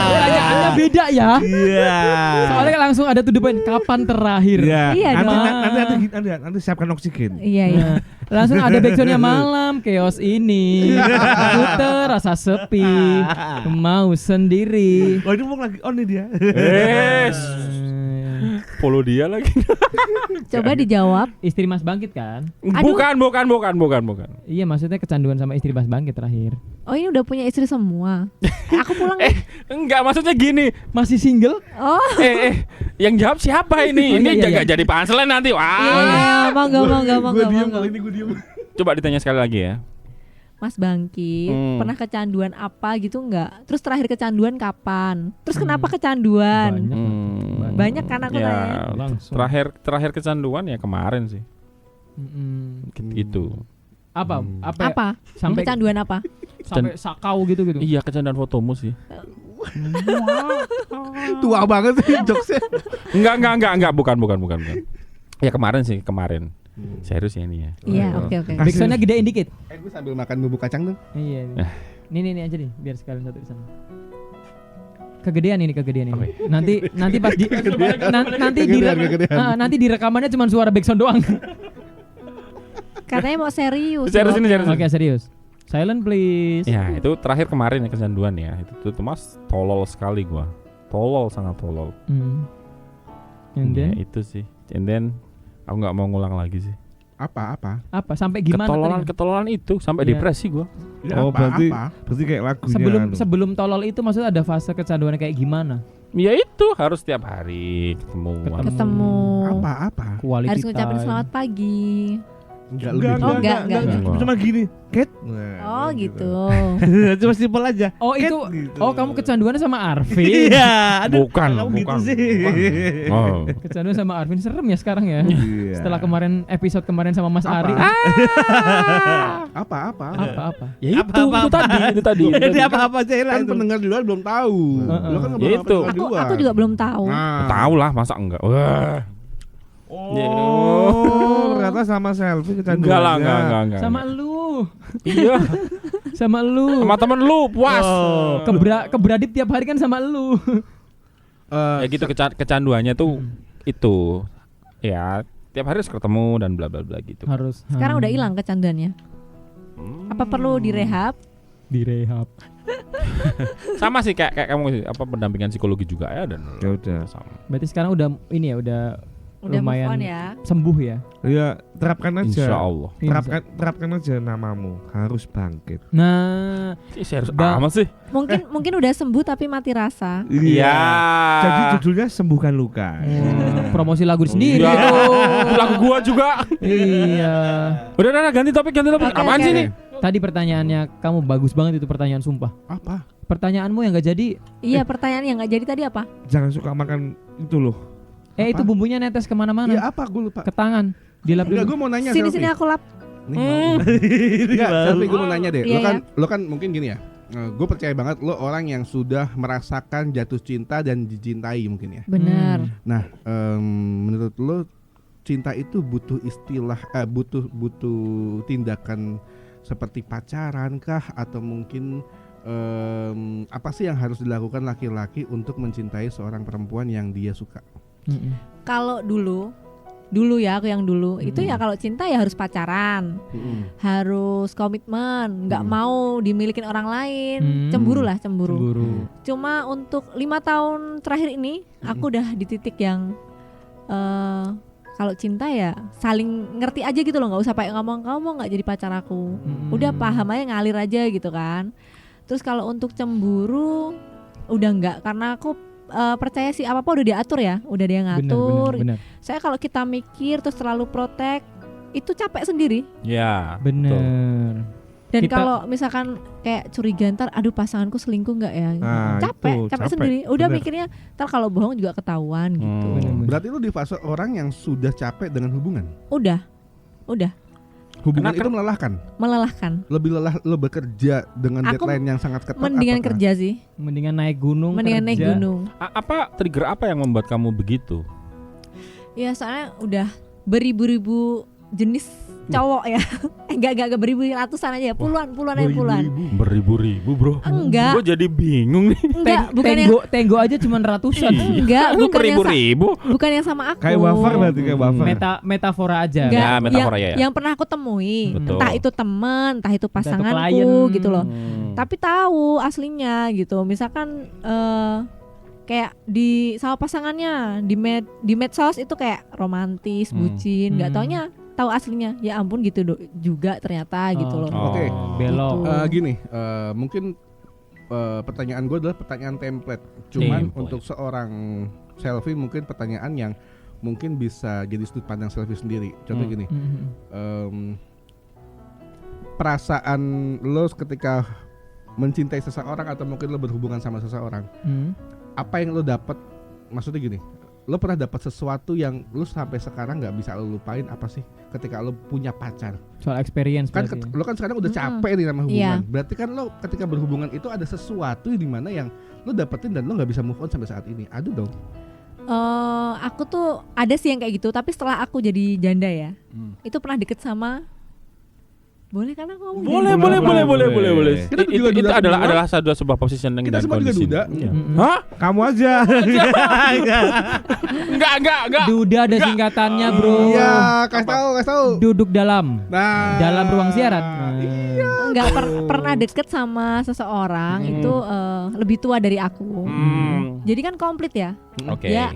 Pertanyaannya beda ya. Iya. Soalnya langsung ada to the point. Kapan terakhir? Iya. Iya Nanti, dong. nanti siapkan oksigen. Iya. Iya. Nah, langsung ada backsoundnya malam chaos ini. Aku terasa sepi, mau sendiri. Oh, ini mau lagi on nih dia. Follow dia lagi. Coba dijawab. Istri Mas Bangkit kan? Aduh. Bukan. Iya, maksudnya kecanduan sama istri Mas Bangkit terakhir. Oh, ini udah punya istri semua. Aku pulang nih. Enggak, maksudnya gini. Masih single? Oh. Yang jawab siapa ini? Ini jaga jadi punchline nanti. Wah. Iya, monggo. Gue diem. Coba ditanya sekali lagi ya. Mas Bangkit, pernah kecanduan apa gitu enggak? Terus terakhir kecanduan kapan? Terus kenapa kecanduan? Banyak kan aku tanya. Langsung. Terakhir kecanduan ya kemarin sih. Gitu. Apa? Sampai kecanduan apa? Sampai sakau gitu. Iya, kecanduan fotomu sih. Tua banget sih jokesnya. Enggak, bukan. Ya kemarin. Serius ya ini ya. Iya, oke. Backsoundnya gedein dikit. Gue sambil makan bubuk kacang tuh. Iya. Nih aja nih, biar sekalian satu di sana. Kegedean ini. Okay. Nanti pas nanti di rekamannya cuma suara backsound doang. Katanya mau serius. Serius. Oke, serius. Silent please. Ya, itu terakhir kemarin ya kecanduan ya. Itu tuh Mas tolol sekali gua. Sangat tolol. And then? Ya, itu sih. And then aku nggak mau ngulang lagi sih. Apa? Sampai gimana? Ketololan itu sampai depresi gua. Oh, berarti kayak lagunya. Sebelum tolol itu maksudnya ada fase kecanduan kayak gimana? Ya itu harus tiap hari Ketemu. Apa? Quality Harus ngucapin time. selamat pagi. Enggak. Cuma gini, Cat. Oh gitu. Cuma simpel aja. Oh Cat, itu. gitu. Oh kamu kecanduannya sama Arvin. Iya. Bukan. Gitu sih. Oh. Kecanduan sama Arvin serem ya sekarang ya. Iya. Setelah episode kemarin sama Mas Ari. Apa? Ya itu tadi. Jadi apa-apa aja lah Kan itu. pendengar di luar belum tahu. Lo kan Ya itu. Aku juga belum tahu. Tahu lah, masa enggak? Wah. Oh, ternyata sama selfie kecanduannya. Enggak. Sama lu. Iya. Sama lu. Sama temen lu puas. Kebradip tiap hari kan sama lu. Ya gitu kecanduannya tuh itu. Ya, tiap hari harus ketemu dan bla bla bla gitu. Harus. Sekarang udah hilang kecanduannya. Apa perlu direhab? Direhab. Sama sih kayak kamu sih, pendampingan psikologi juga ya dan Ya udah. sama. Berarti sekarang udah lumayan move on ya. sembuh ya. Ya, terapkan aja. Insyaallah. Terapkan aja namamu, harus bangkit. Nah, Serius amat sih. Mungkin udah sembuh tapi mati rasa. Iya. Jadi judulnya sembuhkan luka. promosi lagu sendiri. Iya. Lagu gua juga. Iya. Udah ganti topik. Apaan sih nih? Tadi pertanyaannya kamu bagus banget itu pertanyaan sumpah. Apa? Pertanyaanmu yang gak jadi. Iya, pertanyaan yang nggak jadi tadi apa? Jangan suka makan itu loh. Itu bumbunya netes kemana-mana. Iya apa? Gue lupa. Ke tangan. Dilap Enggak, dulu. gue mau nanya. Sini aku lap. Enggak, tapi gue mau nanya deh. Iya, Lo kan mungkin gini ya. Gue percaya banget lo orang yang sudah merasakan jatuh cinta dan dicintai mungkin ya. Benar. Nah, menurut lo cinta itu butuh butuh tindakan seperti pacaran kah atau mungkin apa sih yang harus dilakukan laki-laki untuk mencintai seorang perempuan yang dia suka? Kalau dulu ya, aku yang dulu itu ya kalau cinta ya harus pacaran, harus komitmen, nggak mau dimilikin orang lain, cemburu. Cuma untuk 5 tahun terakhir ini aku udah di titik yang kalau cinta ya saling ngerti aja gitu loh, nggak usah pakai ngomong kamu nggak jadi pacar aku, udah paham aja ngalir aja gitu kan. Terus kalau untuk cemburu udah nggak, karena aku percaya sih apa-apa udah diatur ya, udah dia ngatur. Bener. Saya kalau kita mikir terus terlalu protek itu capek sendiri. Ya. Bener. Dan Kita- kalau misalkan kayak curiga ntar, aduh pasanganku selingkuh nggak ya? Nah, capek itu, sendiri. Udah bener. mikirnya ntar kalau bohong juga ketahuan gitu. Bener. Berarti lo di fase orang yang sudah capek dengan hubungan. Udah Hubungan Kenapa? itu melelahkan. lebih lelah lo bekerja dengan Aku deadline yang sangat ketat. Mendingan apakah? kerja sih, Mendingan naik gunung. mendingan naik kerja. gunung. Apa trigger apa yang membuat kamu begitu? Ya soalnya udah beribu-ribu jenis cowok ya. Enggak beribu, ratusan aja, puluhan. Beribu-ribu, Bro. Enggak. Gue jadi bingung nih. Enggak, bukan yang Tenggo aja cuma ratusan. enggak, bukan yang beribu-ribu. bukan yang sama aku. Kayak wafer berarti kayak wafer. Metafora aja. Enggak, Ya, metafora ya. Yang pernah aku temui, Betul. entah itu teman, entah itu pasanganku klien. gitu loh. Tapi tahu aslinya gitu. Misalkan kayak sama pasangannya di medsos itu kayak romantis, bucin, nggak taunya tahu aslinya. Ya ampun gitu juga ternyata gitu loh. Oke. Belok. Gini, mungkin pertanyaan gue adalah pertanyaan template. Cuman untuk seorang selfie mungkin pertanyaan yang mungkin bisa jadi sudut pandang selfie sendiri. Contoh gini, perasaan lo ketika mencintai seseorang atau mungkin lo berhubungan sama seseorang, apa yang lo dapat? Maksudnya gini, lo pernah dapat sesuatu yang lo sampai sekarang nggak bisa lo lupain apa sih ketika lo punya pacar? Soal experience Kan berarti. lo kan sekarang udah capek nih sama hubungan. Berarti kan lo ketika berhubungan itu ada sesuatu di mana yang lo dapetin dan lo nggak bisa move on sampai saat ini. Ada dong. Aku tuh ada sih yang kayak gitu, tapi setelah aku jadi janda ya, itu pernah deket sama. Boleh kan aku ngomong? Boleh. Itu adalah sebuah positioning Kita dan semua juga kondisi. duda. Hah? Kamu aja. Enggak. Duda ada singkatannya, Bro. Iya, kasih tahu. Duduk dalam. Nah, Dalam ruang siaran. Enggak pernah deket sama seseorang itu lebih tua dari aku. Jadi kan komplit ya. Oke. Dia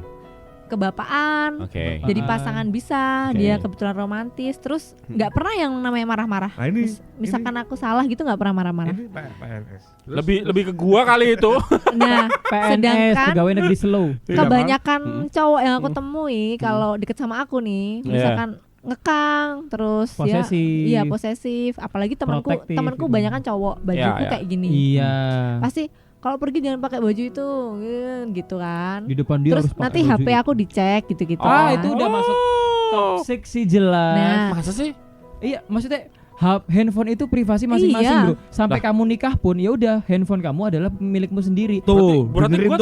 kebapaan, Oke. jadi pasangan bisa, Oke. dia kebetulan romantis, terus nggak pernah yang namanya marah-marah. Nah, ini Misalkan aku salah gitu nggak pernah marah-marah. ini PNS. Lebih ke gua kali itu. Nah, PNS, sedangkan pegawai negeri slow. kebanyakan cowok yang aku temui kalau deket sama aku nih, misalkan ngekang terus Posesif. ya posesif, apalagi Protektif temanku gitu. banyak kan cowok, bajuku Ya. kayak gini. Iya. Pasti kalau pergi jangan pakai baju itu gitu kan. Di depan dia Terus harus pakai nanti baju HP itu. aku dicek gitu-gitu. Itu udah masuk toxic sih jelas. Nah. Masa sih? Iya, maksudnya handphone itu privasi masing-masing, Iya. Bro. Sampai kamu nikah pun ya udah handphone kamu adalah milikmu sendiri. Berarti dengerin gua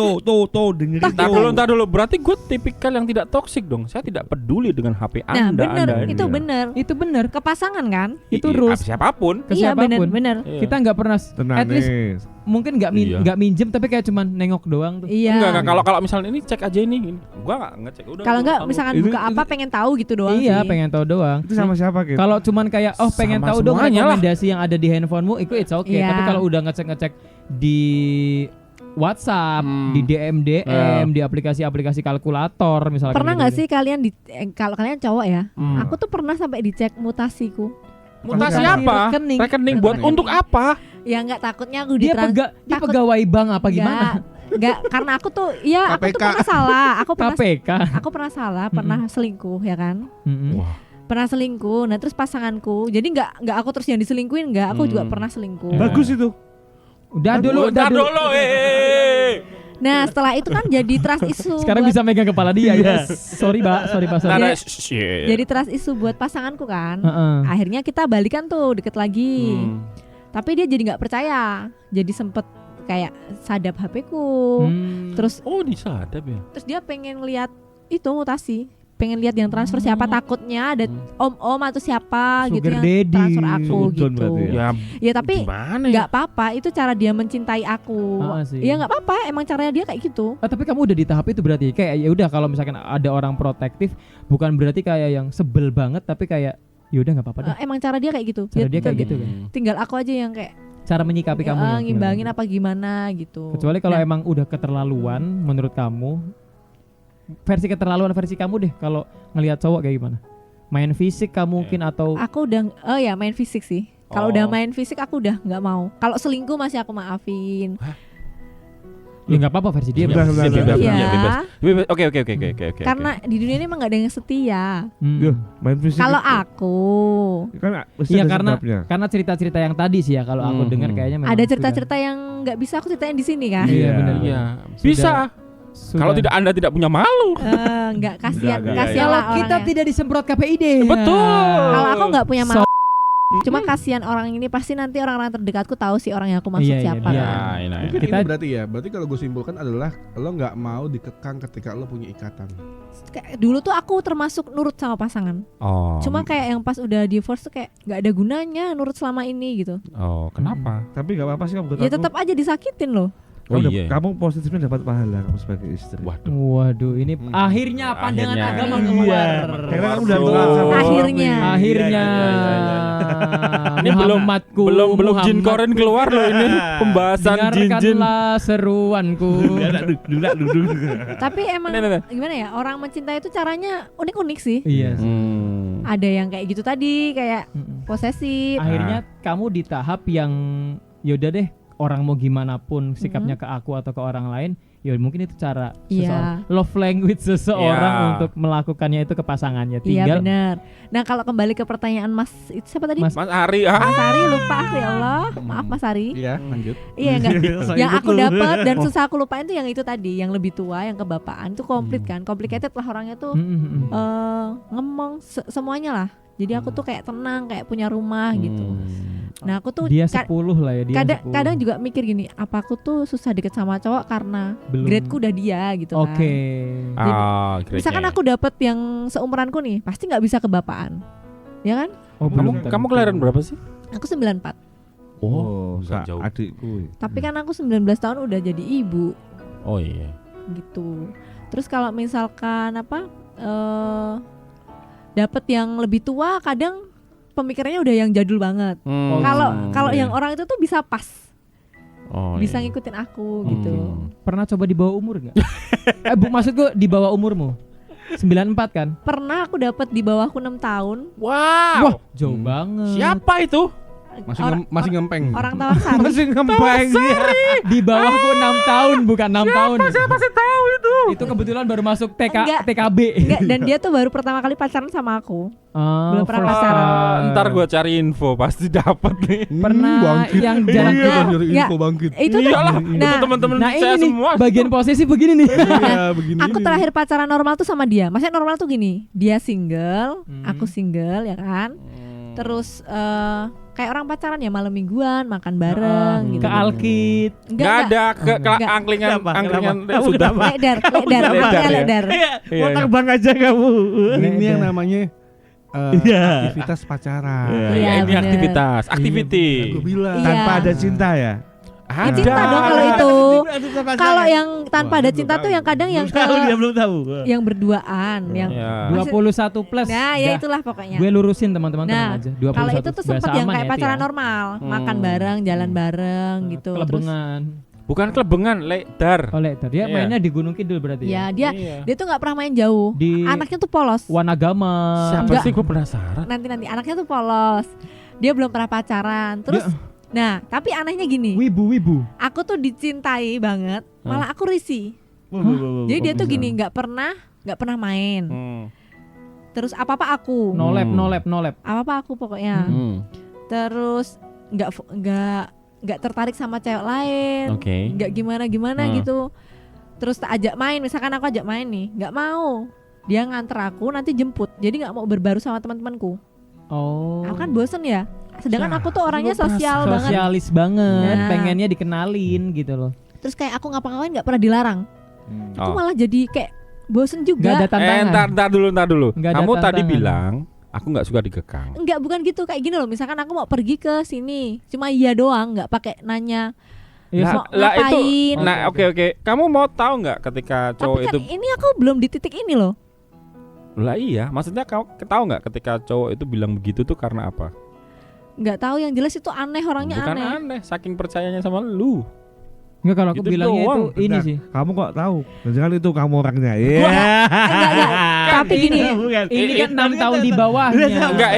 dengerin Entar dulu. Berarti gue tipikal yang tidak toksik dong. Saya tidak peduli dengan HP Nah, Anda. bener, Anda itu ini. bener. Itu bener. Ke pasangan kan? Itu Iya, rules. siapapun. Ke Iya, siapapun. bener. Iya. Kita nggak pernah Tenang at least nih. mungkin nggak Iya. minjem tapi kayak cuman nengok doang tuh. Iya. Enggak. Kalau misalnya ini cek aja ini. Gua enggak ngecek. Udah. Kalau enggak kamu- misalkan Itu- buka apa pengen tahu gitu doang Iya, sih. pengen tahu doang. Itu sama siapa gitu? Kalau cuman kayak pengen Sama tahu dong semuanya lah. rekomendasi yang ada di handphonemu itu it's okay. Iya. Tapi kalau udah ngecek-ngecek di WhatsApp, di Iya. DM, di aplikasi-aplikasi kalkulator misalnya. Pernah nggak sih kalian kalau kalian cowok ya? Hmm. Aku tuh pernah sampai dicek mutasiku. Mutasi Mutasi apa? rekening. Rekening buat Rekening. untuk apa? Ya nggak, takutnya aku Dia takut- pegawai bank apa gimana? Nggak, karena aku tuh aku tuh KPK. pernah salah. KPK. Aku pernah salah, pernah selingkuh ya kan? Mm-mm. Pernah selingkuh. Nah, terus pasanganku. Jadi nggak aku terus yang diselingkuhin, nggak, aku juga pernah selingkuh. Bagus itu. Udah dulu. Nah, setelah itu kan jadi trust issue. Sekarang buat- bisa megang kepala dia ya. Sorry, Pak. Sorry. Nah, Jadi jadi trust issue buat pasanganku kan. Heeh. Akhirnya kita balikan tuh, deket lagi. Hmm. Tapi dia jadi nggak percaya. Jadi sempet kayak sadap HP-ku. Terus disadap ya. terus dia pengen lihat itu mutasi. Pengen lihat yang transfer siapa, takutnya ada om-om atau siapa gitu Sugar yang daddy. transfer aku Suzon gitu. berarti Ya, Ya tapi gimana ya? nggak apa-apa, itu cara dia mencintai aku. Sih. Ya nggak apa-apa, emang caranya dia kayak gitu. Tapi kamu udah di tahap itu berarti kayak ya udah kalau misalkan ada orang protektif bukan berarti kayak yang sebel banget tapi kayak ya udah nggak apa-apa deh. Emang cara dia kayak gitu. Cara dia kayak tinggal- gitu kan. Tinggal aku aja yang kayak Cara menyikapi kamu ya, ngimbangin gimana? apa gimana gitu. Kecuali kalau Nah, emang udah keterlaluan menurut kamu versi keterlaluan versi kamu deh kalau ngelihat cowok kayak gimana? Main fisik kamu mungkin atau aku udah main fisik sih. Kalau udah main fisik aku udah nggak mau. Kalau selingkuh masih aku maafin. ya nggak apa-apa versi dia. Udah, Bang. udah, udah. Iya. Bebas. Oke. Karena di dunia ini emang gak ada yang setia. Yo, main fisik. Kalau itu. aku kan mesti Iya ada karena sebabnya. karena cerita-cerita yang tadi sih ya kalau aku dengar kayaknya memang ada sudah- cerita-cerita yang nggak bisa aku ceritain di sini kan. Iya benar. Iya. Sudah- Bisa. sudah- Kalau tidak Anda tidak punya malu. Nggak kasihan, Enggak, kasihan kalau lah kita orangnya. tidak disemprot KPID. Betul. Kalau aku nggak punya malu. Cuma kasihan orang ini, pasti nanti orang-orang terdekatku tahu sih orang yang aku maksud siapa. Mungkin Kita- ini berarti kalau gue simpulkan adalah lo nggak mau dikekang ketika lo punya ikatan. Kayak dulu tuh aku termasuk nurut sama pasangan. Oh. Cuma kayak yang pas udah divorce tuh kayak nggak ada gunanya nurut selama ini gitu. Oh, kenapa? Tapi gak apa-apa sih kamu Ya tetap aja disakitin loh. Oh iya. Kamu positifnya dapat pahala kamu sebagai istri. Waduh, ini akhirnya pandangan Akhirnya. agama Iya. keluar. Karena kamu udah Masuk. taat sama Akhirnya. suami. Akhirnya. Ini belum Muhammadku, belum jin Muhammad. koren keluar loh ini pembahasan jin-jin. Dengarkanlah seruanku. Duduk. Tapi emang Nih. gimana ya, orang mencintai itu caranya unik-unik sih. Iya sih. Ada yang kayak gitu tadi, kayak posesif. Akhirnya kamu di tahap yang yaudah deh, orang mau gimana pun sikapnya ke aku atau ke orang lain, ya mungkin itu cara Iya. love language seseorang Iya. untuk melakukannya itu ke pasangannya. Iya Tinggal benar. Nah kalau kembali ke pertanyaan Mas itu siapa tadi? Mas- Mas Ari Mas Ari, lupa aku ya Allah. Maaf Mas Ari. Iya, lanjut. Iya enggak. Saya Yang ikut aku lu. dapat dan susah aku lupain tuh yang itu tadi, yang lebih tua, yang kebapaan itu komplit kan. Complicated lah orangnya tuh. Ngomong semuanya lah. Jadi aku tuh kayak tenang, kayak punya rumah gitu. Nah aku tuh dia 10 lah ya, dia 10. kadang juga mikir gini, apa aku tuh susah deket sama cowok karena Belum. gradeku udah dia gitu kan. Oke. Misalkan aku dapet yang seumuranku nih, pasti nggak bisa kebapaan, ya kan? Oh, belum kamu kelahiran berapa sih? Aku 94. Oh, nggak Kak, jauh. adikku. Tapi kan aku 19 tahun udah jadi ibu Oh iya. gitu. Terus kalau misalkan dapet yang lebih tua, kadang pemikirannya udah yang jadul banget. Kalau yang orang itu tuh bisa pas, bisa ngikutin aku gitu. Pernah coba di bawah umur nggak? Maksudku di bawah umurmu 94 kan? Pernah aku dapet di bawahku 6 tahun. Wow. Wah, jauh banget. Siapa itu? Masih ngempeng. Orang Tawang Sari. Masih ngempeng dia. Di bawahku 6 tahun, bukan 6 tahun. Siapa sih tahu itu? Itu kebetulan baru masuk Enggak. TKB. Enggak, dan dia tuh baru pertama kali pacaran sama aku. Belum pernah first pacaran. time. Ntar gua cari info pasti dapat nih. Pernah bangkit. yang jaraknya Dari Ya. info bangkit. Itu tuh Iyalah, itu nah, teman-teman Nah saya ini nih, semua. bagian posisi begini nih. Iya, begini. aku terakhir pacaran normal tuh sama dia. Maksudnya normal tuh gini, dia single, Hmm. aku single ya kan. Terus kayak orang pacaran ya malam mingguan, makan bareng gitu. Ke Alkit. Enggak ada Enggak. angklingan Kenapa? sudah. Ledar. Ledar. Mau Iya. terbang aja kamu. Ini yang namanya Iya. aktivitas pacaran. Iya, Iya, ini bener. aktivitas, activity. Aku bilang. Iya. Tanpa ada cinta ya. Ya, cinta dong kalau itu. Kalau yang tanpa ada belum cinta tahu. tuh yang kadang yang belum tahu. yang berduaan, yang Ya. 21 plus. nah ya Dah. itulah pokoknya. Gue lurusin teman-teman Nah, tenang aja. 21 kalau itu tuh bahasa sempet yang aman kayak ya, pacaran Ti, ya. normal, makan bareng, jalan bareng gitu. Terus Kelebengan. Bukan kelebengan, ledar. Oleh dia Iya. mainnya di Gunung Kidul berarti. ya Ya? dia tuh nggak pernah main jauh. Di Anaknya tuh polos. Wanagama. Siapa Enggak. sih, gue penasaran. Nanti anaknya tuh polos. Dia belum pernah pacaran. Terus nah, tapi anehnya gini. Wibu. Aku tuh dicintai banget, malah aku risih. Jadi dia tuh gini, nggak pernah main. Terus apa-apa aku. No lab. Apa-apa aku pokoknya. Terus nggak tertarik sama cewek lain. Oke. Nggak gimana gitu. Terus tak ajak main, misalkan aku ajak main nih, nggak mau. Dia nganter aku nanti jemput. Jadi nggak mau berbaru sama teman-temanku. Oh. Aku kan bosen ya. Sedangkan aku tuh orangnya sosial banget. Sosialis banget, Nah. pengennya dikenalin gitu loh. Terus kayak aku ngapa-ngapain nggak pernah dilarang. Aku malah jadi kayak bosen Gak juga. ada tantangan. Ntar dulu. Nggak ada Kamu tadi tantangan. bilang aku nggak suka dikekang. Enggak, bukan gitu. Kayak gini loh, misalkan aku mau pergi ke sini, cuma iya doang, nggak pakai nanya. Ya, Mau Lah itu, ngapain? nah oke. Kamu mau tahu nggak ketika Tapi cowok kan itu? ini aku belum di titik ini loh. Lah iya, maksudnya kamu tahu nggak ketika cowok itu bilang begitu tuh karena apa? Nggak tahu, yang jelas itu aneh, orangnya Bukan aneh. aneh, saking percayanya sama lu. Enggak, kalau aku Gitu bilangnya doang. itu ini sih. Kamu kok tahu? Jangan itu kamu orangnya. Iya. Enggak. Tapi gini, Ini kan 6 tahun di bawahnya. Enggak,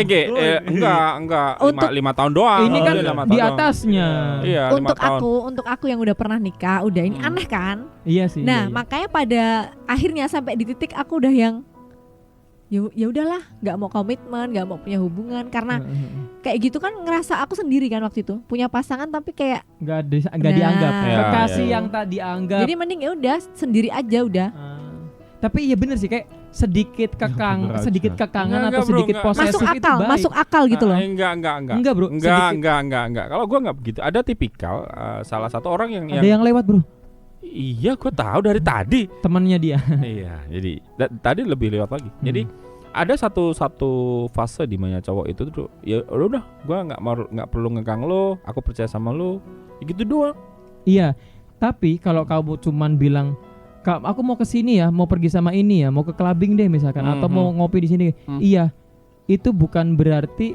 enggak. Untuk- 5 tahun doang. Ini kan 5 tahun di doang. atasnya. Iya, 5 tahun. untuk aku yang udah pernah nikah, udah ini aneh kan? Iya sih. Nah, iya. makanya pada akhirnya sampai di titik aku udah yang ya udahlah, nggak mau komitmen, nggak mau punya hubungan karena kayak gitu kan ngerasa aku sendiri kan waktu itu punya pasangan tapi kayak Enggak Nah. dianggap. Ya, Kekasih ya. yang tak dianggap. jadi mending ya udah sendiri aja udah. Tapi iya bener sih, kayak sedikit kekang, Beraja. sedikit kekangan Enggak, atau bro, sedikit enggak. posesif itu baik. Masuk akal gitu loh. Enggak Bro. enggak. Kalau gua enggak begitu. Ada tipikal salah satu orang yang Ada yang lewat, Bro. iya, gua tahu dari tadi. Temannya dia. Iya, jadi tadi lebih lewat lagi. Jadi ada satu fase di mana cowok itu tuh ya udah, gua nggak perlu ngekang lo, aku percaya sama lo, ya gitu doang. Iya. Tapi kalau kamu cuman bilang, "Kak, aku mau ke sini ya, mau pergi sama ini ya, mau ke clubbing deh misalkan, atau mau ngopi di sini." Iya. Itu bukan berarti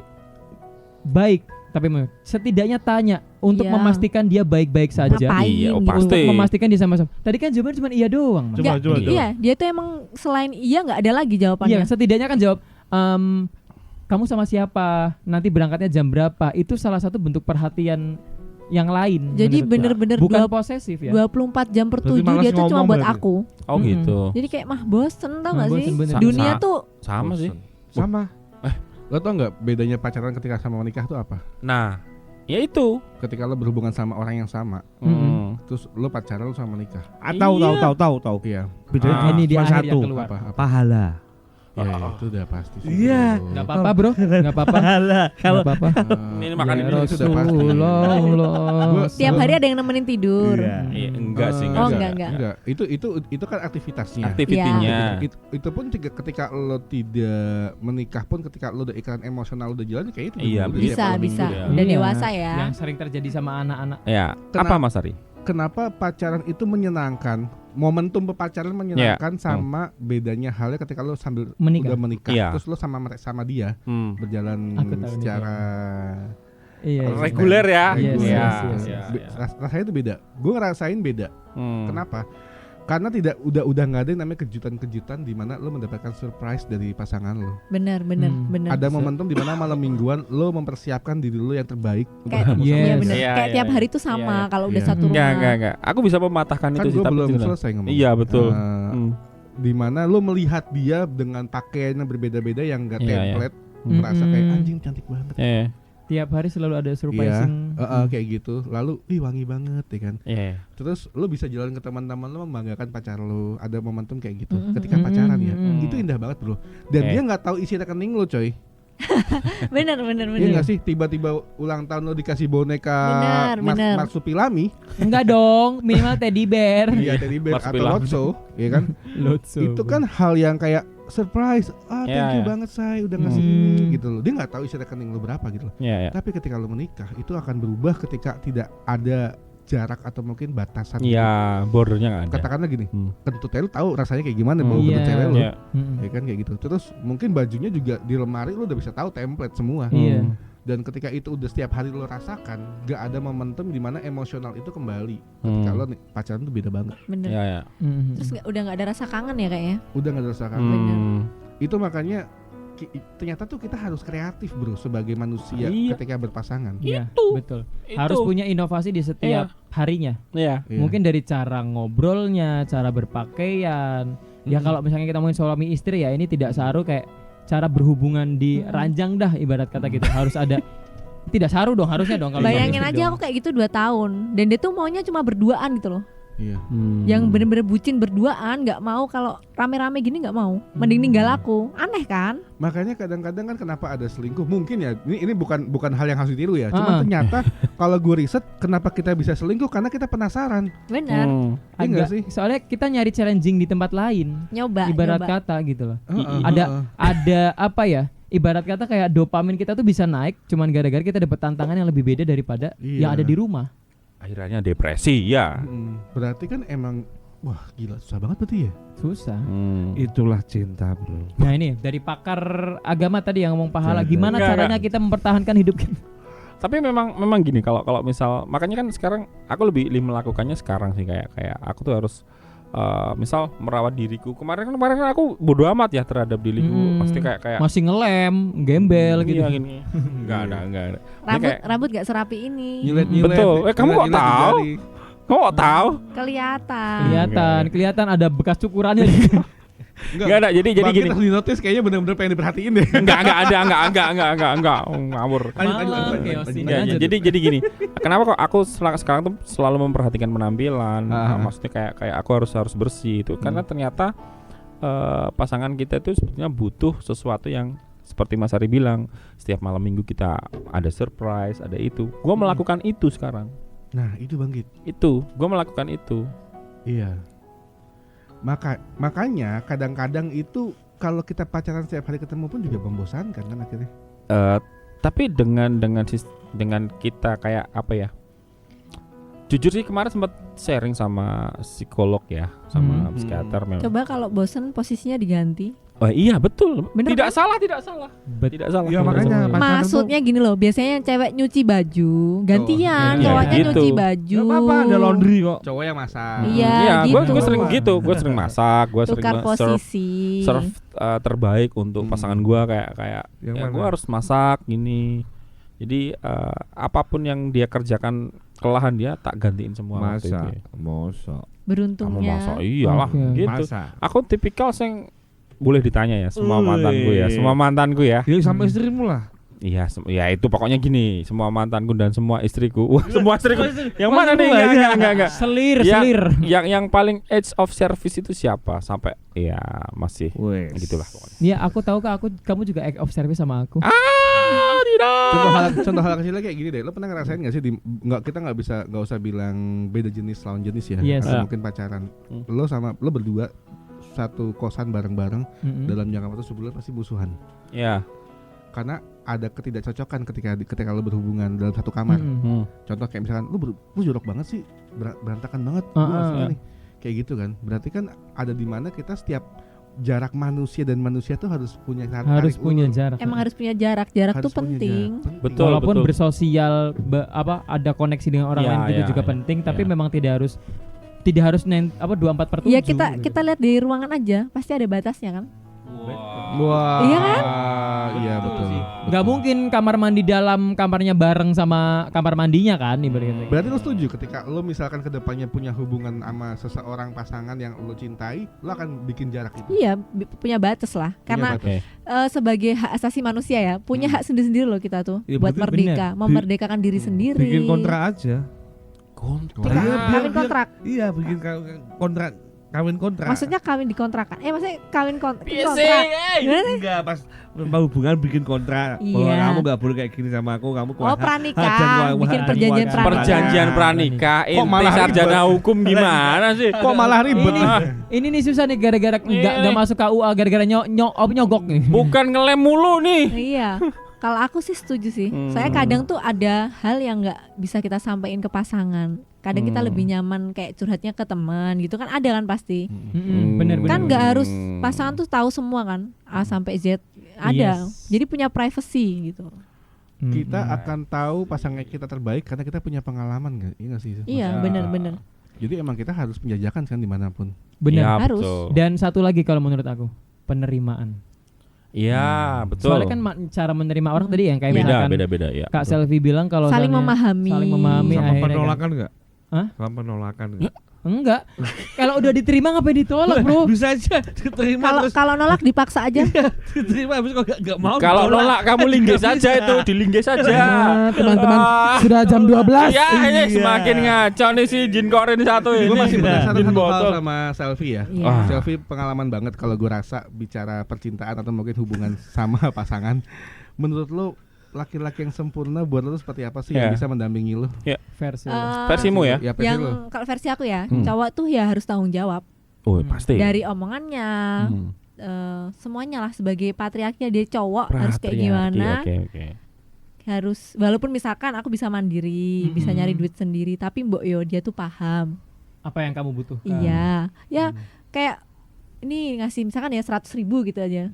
baik, tapi setidaknya tanya untuk Iya. memastikan dia baik-baik saja. Ngapain Iya, gitu. pasti. Untuk memastikan dia sama-sama. Tadi kan jawabannya cuma iya doang, Mas. Coba, coba. Iya, dia tuh emang selain iya nggak ada lagi Iya, jawabannya. setidaknya kan jawab, kamu sama siapa? Nanti berangkatnya jam berapa? Itu salah satu bentuk perhatian yang lain. Jadi menurut bener-bener gua. bukan dua- posesif ya. 24 jam per Berarti 7 malas dia tuh cuma ngomong buat berarti. aku. Oh gitu. Jadi kayak bosen tau gak Bosen, sih? bener. Dunia tuh Sama sih. Sama. Lo tau nggak bedanya pacaran ketika sama menikah tuh apa? Nah, ya itu. Ketika lo berhubungan sama orang yang sama, terus lo pacaran lo sama menikah. Tahu. Iya. Bedanya Ini di cuma akhir yang satu. keluar. Apa? Pahala. Ya, itu udah pasti sih. Iya. bro. Nggak apa-apa, Bro. Nggak apa-apa. Pahala. Kalau Nggak apa-apa. Ini makan Ya, ini itu udah pasti. Rasulullah. tiap hari ada yang nemenin tidur. Iya. enggak sih, Oh, enggak. enggak. Itu kan aktivitasnya. Aktivitinya. Itu pun ketika lo tidak menikah pun, ketika lo udah ikatan emosional udah jalan kayak itu. Iya, udah bisa, setiap malam bisa. minggu ya. Udah Iya. dewasa ya. Yang sering terjadi sama anak-anak. Ya, Kenapa- apa Mas Ari? Kenapa pacaran itu menyenangkan? Momentum berpacaran menyenangkan sama bedanya halnya ketika lo sambil Menikah. udah menikah, Iya. terus lo sama dia berjalan Aku tahu nih, secara Iya. Reguler ya. Yes, Iya. yes, yes, Iya, Be- iya. rasanya itu beda. Gue ngerasain beda. Kenapa? Karena udah nggak ada yang namanya kejutan-kejutan di mana lo mendapatkan surprise dari pasangan lo. Bener. Ada momentum di mana malam mingguan lo mempersiapkan diri lo yang terbaik untuk Kayak ketemu Yes. sama iya dia. bener. Iya, Kayak iya, tiap hari iya. tuh sama Iya, kalau udah iya. satu rumah. Enggak. Aku bisa mematahkan Kan itu sih, gue tapi belum gimana? selesai ngomong. Iya, betul. Di mana lo melihat dia dengan pakaian yang berbeda-beda yang gak Iya, iya. template, merasa kayak Mm-mm. anjing cantik banget. Tiap hari selalu ada Iya, surprising. kayak gitu. Lalu, wangi banget ya kan. Iya. Terus lo bisa jalan ke teman-teman lo membanggakan pacar lo. Ada momentum kayak gitu. Mm-mm. Ketika pacaran ya, Mm-mm. itu indah banget bro. Dan dia nggak tahu isi rekening lo coy. Bener. Iya nggak sih? Tiba-tiba ulang tahun lo dikasih boneka Bener. Marsupilami. Enggak dong, minimal teddy bear. Iya teddy bear atau Marsupilami. Lotso, ya kan? Lotso. Itu kan hal yang kayak surprise. Thank Iya, you iya. banget say udah ngasih ini gitu loh. Dia nggak tahu isi rekening lo berapa gitu loh. Iya, iya. Tapi ketika lo menikah itu akan berubah ketika tidak ada jarak atau mungkin batasan. Iya, bordernya enggak ada. Katakanlah gini, Hmm. kentut lo tahu rasanya kayak gimana Hmm. bawa Iya. kentut cewek lo. Iya. Ya kan kayak gitu. Terus mungkin bajunya juga di lemari lo udah bisa tahu template semua. Iya. Dan ketika itu udah setiap hari lo rasakan, gak ada momentum di mana emosional itu kembali. Ketika lo nih, pacaran tuh beda banget. Bener. Iya, iya. Mhm. Terus udah nggak ada rasa kangen ya kayaknya. Udah gak ada rasakan. Itu makanya ternyata tuh kita harus kreatif bro sebagai manusia Iya. ketika berpasangan. Iya, betul. Itu. Harus punya inovasi di setiap harinya. Iya. Iya. Mungkin dari cara ngobrolnya, cara berpakaian. Ya kalau misalnya kita ngomongin suami istri ya ini tidak saru kayak cara berhubungan di ranjang dah ibarat kata gitu. Harus ada tidak saru dong harusnya dong kalau suami Bayangin istri aja dong. aku kayak gitu 2 tahun dan dia tuh maunya cuma berduaan gitu loh. Iya. Yang bener-bener bucin berduaan, nggak mau kalau rame-rame gini nggak mau. Mending ninggal aku. Aneh kan? Makanya kadang-kadang kan kenapa ada selingkuh? Mungkin ya ini bukan hal yang harus ditiru ya. Cuma ternyata kalau gue riset kenapa kita bisa selingkuh karena kita penasaran. Bener. Iya nggak Agak- sih? Soalnya kita nyari challenging di tempat lain. Nyoba. Ibarat nyoba. kata gitu loh. Ada Ada apa ya? Ibarat kata kayak dopamin kita tuh bisa naik cuman gara-gara kita dapat tantangan yang lebih beda daripada Iya. yang ada di rumah. Akhirnya depresi ya. Berarti kan emang wah gila susah banget berarti ya. Susah. itulah cinta bro. Nah ini dari pakar agama tadi yang ngomong pahala, Jangan. gimana Enggak, caranya kita mempertahankan hidup kita? Tapi memang gini kalau misal makanya kan sekarang aku lebih melakukannya sekarang sih kayak aku tuh harus misal merawat diriku. Kemarin kan aku bodo amat ya terhadap diriku. Pasti kayak Masih ngelem, gembel gitu. Iya gini. Enggak ada. Rambut gak serapi ini. Nyilet-nyilet. Betul. Kamu kok nyilet-nyilet di tahu? jari. Kamu kok tahu? Kelihatan. Kelihatan ada bekas cukurannya. Enggak ada. Jadi Bang, gini. kita harus di-notice kayaknya benar-benar pengen diperhatiin deh. Enggak ngawur. Enggak, jadi gini. Kenapa kok aku sekarang tuh selalu memperhatikan penampilan? Maksudnya kayak aku harus bersih itu karena ternyata pasangan kita itu sebetulnya butuh sesuatu yang seperti Mas Ari bilang, setiap malam minggu kita ada surprise, ada itu. Gua melakukan itu sekarang. Nah, itu Bang Git. Itu, gua melakukan itu. Iya. Makanya kadang-kadang itu kalau kita pacaran setiap hari ketemu pun juga membosankan kan akhirnya. Tapi dengan kita kayak apa ya? Jujur sih kemarin sempat sharing sama psikolog ya, sama psikiater memang. Coba kalau bosen posisinya diganti. Oh iya betul. Bener tidak kan? salah. Tidak salah. Ya Tidak makanya salah. pacaran Maksudnya gini loh, biasanya yang cewek nyuci baju, gantian iya, cowoknya gitu. nyuci baju. Gak apa-apa, ada laundry kok. Cowok yang masak. Iya, Gue gitu. sering gitu. Gue sering masak. Gue sering Tukar serve posisi. terbaik untuk pasangan gue kayak Yang ya mana? gue harus masak gini. Jadi apapun yang dia kerjakan kelelahan dia tak gantiin semua waktu Masa, itu. masa, Kamu Beruntungnya. masak iyalah Oke. gitu. masa. Aku tipikal sing boleh ditanya ya semua mantanku ya. Ya sama istrimu lah. Iya, ya itu pokoknya gini, semua mantanku dan semua istriku. Wah, semua istriku. Yang mana nih? Enggak. Selir. Yang paling edge of service itu siapa? Sampai ya masih Wes. gitulah pokoknya. Ya aku tahu kamu juga act of service sama aku. Tidak. Contoh hal kecilnya kayak gini deh. Lo pernah ngerasain nggak sih kita nggak usah bilang beda jenis lawan jenis ya. Yes. Atau mungkin pacaran. Lo berdua satu kosan bareng-bareng dalam jangka waktu sebulan pasti musuhan. Ya. Karena ada ketidakcocokan ketika lo berhubungan dalam satu kamar. Contoh kayak misalkan lu jorok banget sih, berantakan banget. Gua nggak suka nih. Kayak gitu kan. Berarti kan ada di mana kita setiap jarak manusia dan manusia tuh harus punya jarak. Emang harus punya jarak. Jarak Harus tuh punya penting. jarak. Betul. Walaupun bersosial ada koneksi dengan orang Ya, lain itu ya, juga ya. penting, tapi Ya. memang tidak harus 24/7. Ya kita lihat di ruangan aja, pasti ada batasnya kan. Wah. Iya kan? Iya betul. Nggak mungkin kamar mandi dalam kamarnya bareng sama kamar mandinya kan ibaratnya. Berarti lo setuju ketika lo misalkan kedepannya punya hubungan sama seseorang pasangan yang lo cintai, lo akan bikin jarak itu. Iya, punya batas lah. Karena Oke. sebagai hak asasi manusia ya, punya hak sendiri-sendiri loh kita tuh Ya, buat berarti merdeka, memerdekakan diri sendiri. Bikin kontrak aja. Kita Iya, kawin kontrak. Iya, bikin kontrak, kawin kontrak. Maksudnya kawin dikontrakan. Maksudnya kawin kontrak. Enggak, pas hubungan bikin kontrak. Iya. Bahwa kamu enggak boleh kayak gini sama aku, kamu Oh, pranikah, bikin perjanjian pranikah. Perjanjian pranikah. Kok malah Sarjana hukum gimana sih? Kok malah ribet? Ini nih susah nih gara-gara nggak masuk KUA gara-gara nyogok nih. Bukan ngelem mulu nih. Iya. Kalau aku sih setuju sih. Saya kadang tuh ada hal yang nggak bisa kita sampaikan ke pasangan. Kadang kita lebih nyaman kayak curhatnya ke teman gitu kan, ada kan pasti. Bener. Kan nggak harus pasangan tuh tahu semua kan, A sampai Z ada. Yes. Jadi punya privacy gitu. Kita akan tahu pasangan kita terbaik karena kita punya pengalaman nggak? Iya nggak sih? Iya, benar-benar. Jadi emang kita harus menjajakan kan dimanapun. Bener. Ya, harus. betul. Dan satu lagi kalau menurut aku, penerimaan. Iya, betul. Soalnya kan cara menerima orang tadi yang kayak misalkan beda ya. Kak Selvi bilang kalau Saling soalnya memahami. saling memahami Sama akhirnya kan. penolakan enggak? Hah? Sama penolakan enggak? Enggak. Kalau udah diterima ngapain ditolak, Bro? Bisa aja diterima terus Kalau nolak dipaksa aja. diterima habis kok enggak mau. Kalau ditolak. nolak kamu linggis saja itu, dilinggis saja. Teman-teman, Ah. sudah jam 12. Ya, ini Iya. semakin ngaco nih si Jin Korin satu ini. Gue masih penasaran Jin satu hal botol. sama Selfie ya. Iya. Wah. Selfie pengalaman banget kalau gue rasa bicara percintaan atau mungkin hubungan sama pasangan. Menurut lo laki-laki yang sempurna buat lo seperti apa sih yang Iya. bisa mendampingi lo? Versi. Versimu ya? Ya versi lo. Yang kalau versi aku ya, cowok tuh ya harus tanggung jawab Oh, pasti. dari omongannya, semuanya lah sebagai patriarknya dia cowok harus kayak Patriarki, gimana. Oke. Harus walaupun misalkan aku bisa mandiri, bisa nyari duit sendiri, tapi mbok yo dia tuh paham. Apa yang kamu butuhkan? Iya, ya kayak ini ngasih misalkan ya 100.000 gitu aja.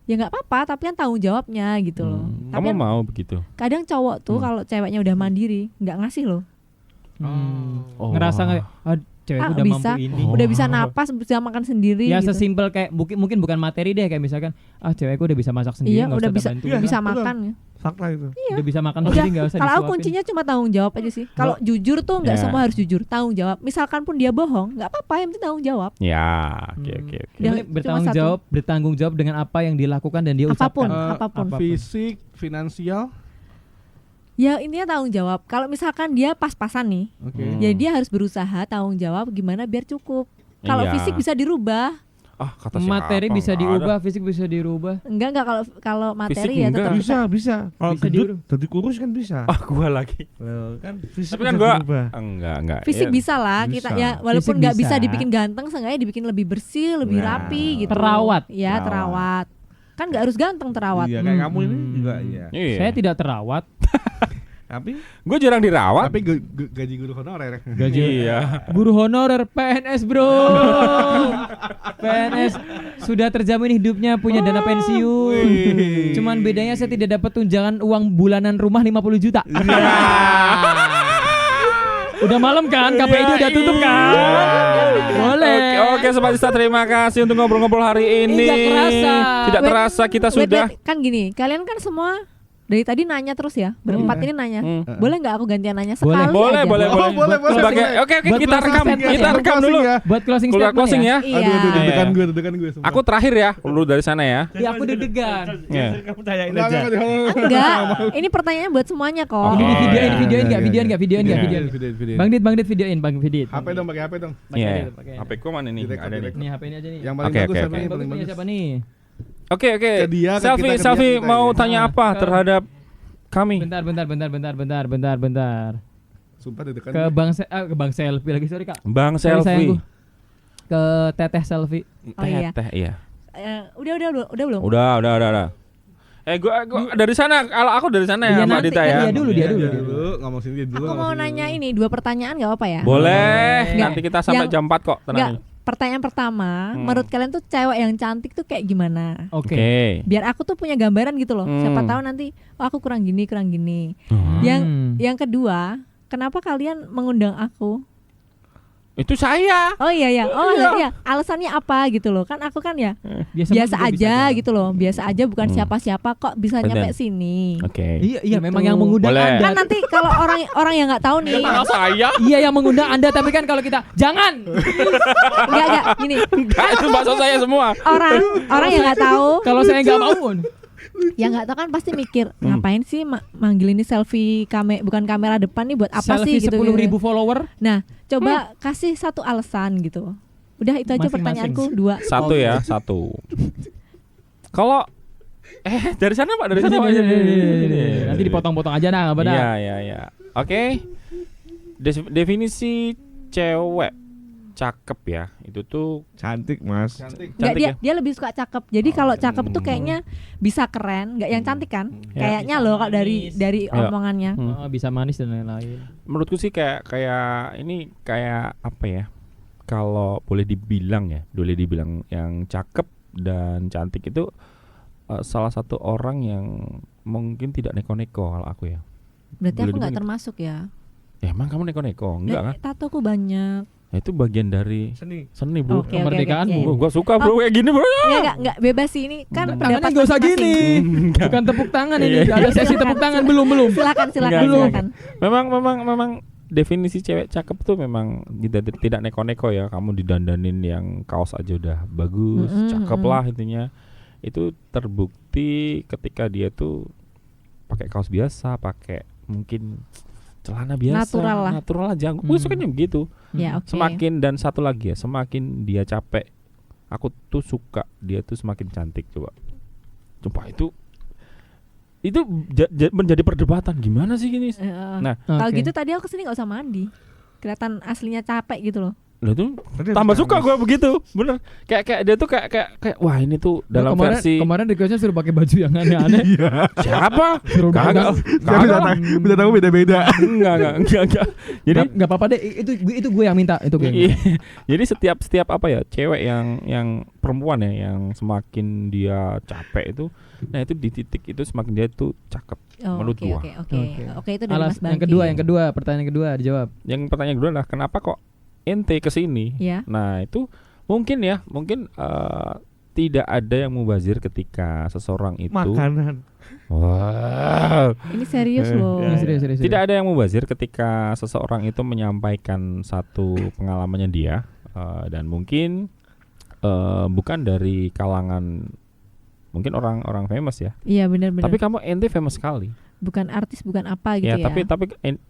Ya nggak apa-apa, tapi kan tanggung jawabnya gitu loh. Tapi Kamu kan mau begitu? kadang cowok tuh kalau ceweknya udah mandiri nggak ngasih loh. Oh. Ngerasa nggak? Cewekku udah bisa, mampu ini. udah bisa napas, bisa makan sendiri. Ya gitu. sesimpel kayak mungkin bukan materi deh, kayak misalkan cewekku udah bisa masak sendiri, Iya, nggak udah usah bisa tak bantu. Iya, bisa betul. makan. Fakta itu. Udah bisa makan Udah, sendiri, nggak usah kalau aku disuapin. kuncinya cuma tanggung jawab aja sih. Kalau jujur tuh nggak Ya. semua harus jujur, tanggung jawab. Misalkan pun dia bohong, nggak apa-apa, yang penting tanggung jawab. Ya, oke. Dia Ini cuma satu. bertanggung jawab dengan apa yang dilakukan dan dia Apapun, ucapkan. apapun. Fisik, finansial. Ya intinya tanggung jawab. Kalau misalkan dia pas-pasan nih, Oke. ya dia harus berusaha tanggung jawab gimana biar cukup. Kalau Iya. fisik bisa dirubah, kata siapa? Materi bisa Nggak diubah, ada. fisik bisa dirubah. Enggak kalau Fisik materi ya enggak. tetap Bisa. Kalau Bisa gendut diurus. jadi kurus kan bisa. Gua lagi. Loh, kan fisik Tapi kan bisa gua dirubah. enggak. fisik Ya. bisa lah kita Bisa. ya walaupun Fisik nggak bisa bisa. dibikin ganteng seenggaknya dibikin lebih bersih lebih Nah, rapi gitu terawat. ya terawat kan nggak harus ganteng terawat Iya, kayak kamu ini juga iya. Iya. Saya tidak terawat. Tapi Gue jarang dirawat. Tapi gaji guru honorer. Iya. Guru honorer PNS, Bro. PNS sudah terjamin hidupnya, punya dana pensiun. Wih. Cuman bedanya saya tidak dapat tunjangan uang bulanan rumah 50 juta. Udah malam kan, KPI udah tutup kan? Boleh. Oke, Sobat Ista, terima kasih untuk ngobrol-ngobrol hari ini. Nggak kerasa. Tidak Wait, terasa kita Wait, sudah. kan gini kalian kan semua dari tadi nanya terus ya berempat ini nanya boleh nggak aku gantian nanya Boleh. sekali Boleh, aja? boleh. boleh. Sebagai oke, Buat kita closing rekam. statement Kita ya. rekam dulu. Buat closing Keluar statement closing ya. Iya. Aduh, Iya. degan gue. Aku terakhir ya, lu dari sana ya. Ya aku deg-degan. Iya. kamu tanyain Enggak, aja. Enggak ini pertanyaannya buat semuanya kok Oke. Ini videoin, Iya. videoin nggak, videoin nggak, videoin nggak, Iya. videoin. Bang Dit videoin, Bang Dit. HP dong, pakai HP dong. Iya. Pakai. HP ku mana nih? Direkam, Ada nih. direkam. Ini HP ini aja nih. Yang paling Oke, bagus oke, HP oke. yang Bagus paling punya bagus. siapa nih? Oke. Ke dia, ke Selfie, kita, selfie kita mau ya. tanya apa Ke- terhadap kami? Bentar. Sumpah dedekan. Ke Bang Selfie lagi, sorry Kak. Bang Sorry, selfie. sayangku. Ke Teteh Selfie. Oh, iya. Teh, iya. Udah belum Udah. Gua dari sana. Kalau aku dari sana ya, Iya, Mbak nanti, Dita kan ya. dia dulu, dia dulu. Ngomong sini dulu. aku mau nanya ini 2 pertanyaan nggak apa ya Boleh. Nggak. Nanti kita sampai Yang- jam 4 kok, tenang. Nggak, pertanyaan pertama menurut kalian tuh cewek yang cantik tuh kayak gimana Oke. Oke. biar aku tuh punya gambaran gitu loh siapa Hmm. tahu nanti aku kurang gini Hmm. yang kedua kenapa kalian mengundang aku Itu saya. oh iya Iya. iya alasannya apa gitu loh kan aku kan ya Biasa biasa juga aja bisa gitu loh biasa aja bukan siapa-siapa kok bisa Bener. nyampe sini Oke. Iya, Gitu. memang yang mengundang Boleh. kan Anda. nanti kalau orang yang nggak tahu nih saya. Iya yang mengundang Anda, tapi kan kalau kita jangan. enggak gini Enggak, itu bakso saya semua. orang yang nggak tahu Kalau saya nggak mau. yang nggak tahu kan pasti mikir ngapain sih manggil ini selfie bukan kamera depan nih buat apa Selfie sih gitu 10.000 follower. nah coba kasih satu alasan gitu udah itu aja Masing-masing. pertanyaanku 2 Satu ya, satu. Kalau dari sana Pak, dari sana Pak. Nanti dipotong-potong aja nah, apa dah. Iya. Oke. Definisi cewek cakep ya, itu tuh Cantik, Mas. Cantik. Nggak, cantik dia lebih suka cakep. Jadi kalau cakep tuh kayaknya bisa keren, nggak yang cantik kan? Kayaknya loh kalau dari Ya. omongannya. Oh, bisa manis dan lain-lain. menurutku sih kayak ini kayak apa ya? Kalau boleh dibilang yang cakep dan cantik itu salah satu orang yang mungkin tidak neko-neko kalau aku ya. Berarti Boleh aku nggak dibilang termasuk ya. Ya emang kamu neko-neko? Enggak kan? Tatoku banyak. Nah, itu bagian dari Seni. seni, Bro. Oke, Kemerdekaanmu. oke. Gua suka, Bro, kayak gini, Bro. Nggak bebas sih ini kan Tangannya pendapat nggak usah masing-masing. gini. Bukan tepuk tangan ini. Iya. Ada sesi tepuk tangan belum. Silakan Enggak. silakan. Memang definisi cewek cakep tuh memang tidak neko-neko ya. Kamu didandanin yang kaos aja udah bagus, cakep lah intinya. Itu terbukti ketika dia tuh pakai kaos biasa, pakai mungkin celana biasa, natural aja. Gue sukanya begitu. Ya, oke. Semakin dia capek, aku tuh suka dia tuh semakin cantik. Coba itu menjadi perdebatan gimana sih gini. Nah, Kalau Oke. gitu tadi aku kesini nggak usah mandi. Kelihatan aslinya capek gitu loh. lah itu Tadi tambah habis suka nangis. gue begitu, bener. Kayak dia tuh kayak wah ini tuh dalam versi kemarin requestnya suruh pakai baju yang aneh-aneh. siapa? Suruh Kagak, Beda tahu beda-beda. enggak. Jadi nggak apa-apa deh. Itu gue yang minta. Itu gue. Iya. Jadi setiap apa ya cewek yang perempuan ya yang semakin dia capek itu, nah itu di titik itu semakin dia tuh cakep. Oh, Menurut gua. Oke, itu dari Mas Bangki. Yang kedua, pertanyaan kedua dijawab. Yang pertanyaan kedua adalah kenapa kok ente kesini? Ya. Nah itu mungkin tidak ada yang mubazir ketika seseorang itu. Makanan. Wah. Ini serius loh. Serius. Tidak ada yang mubazir ketika seseorang itu menyampaikan satu pengalamannya dia dan mungkin bukan dari kalangan mungkin orang famous ya. Iya benar-benar. Tapi kamu ente famous sekali. Bukan artis, bukan apa gitu Ya, ya. tapi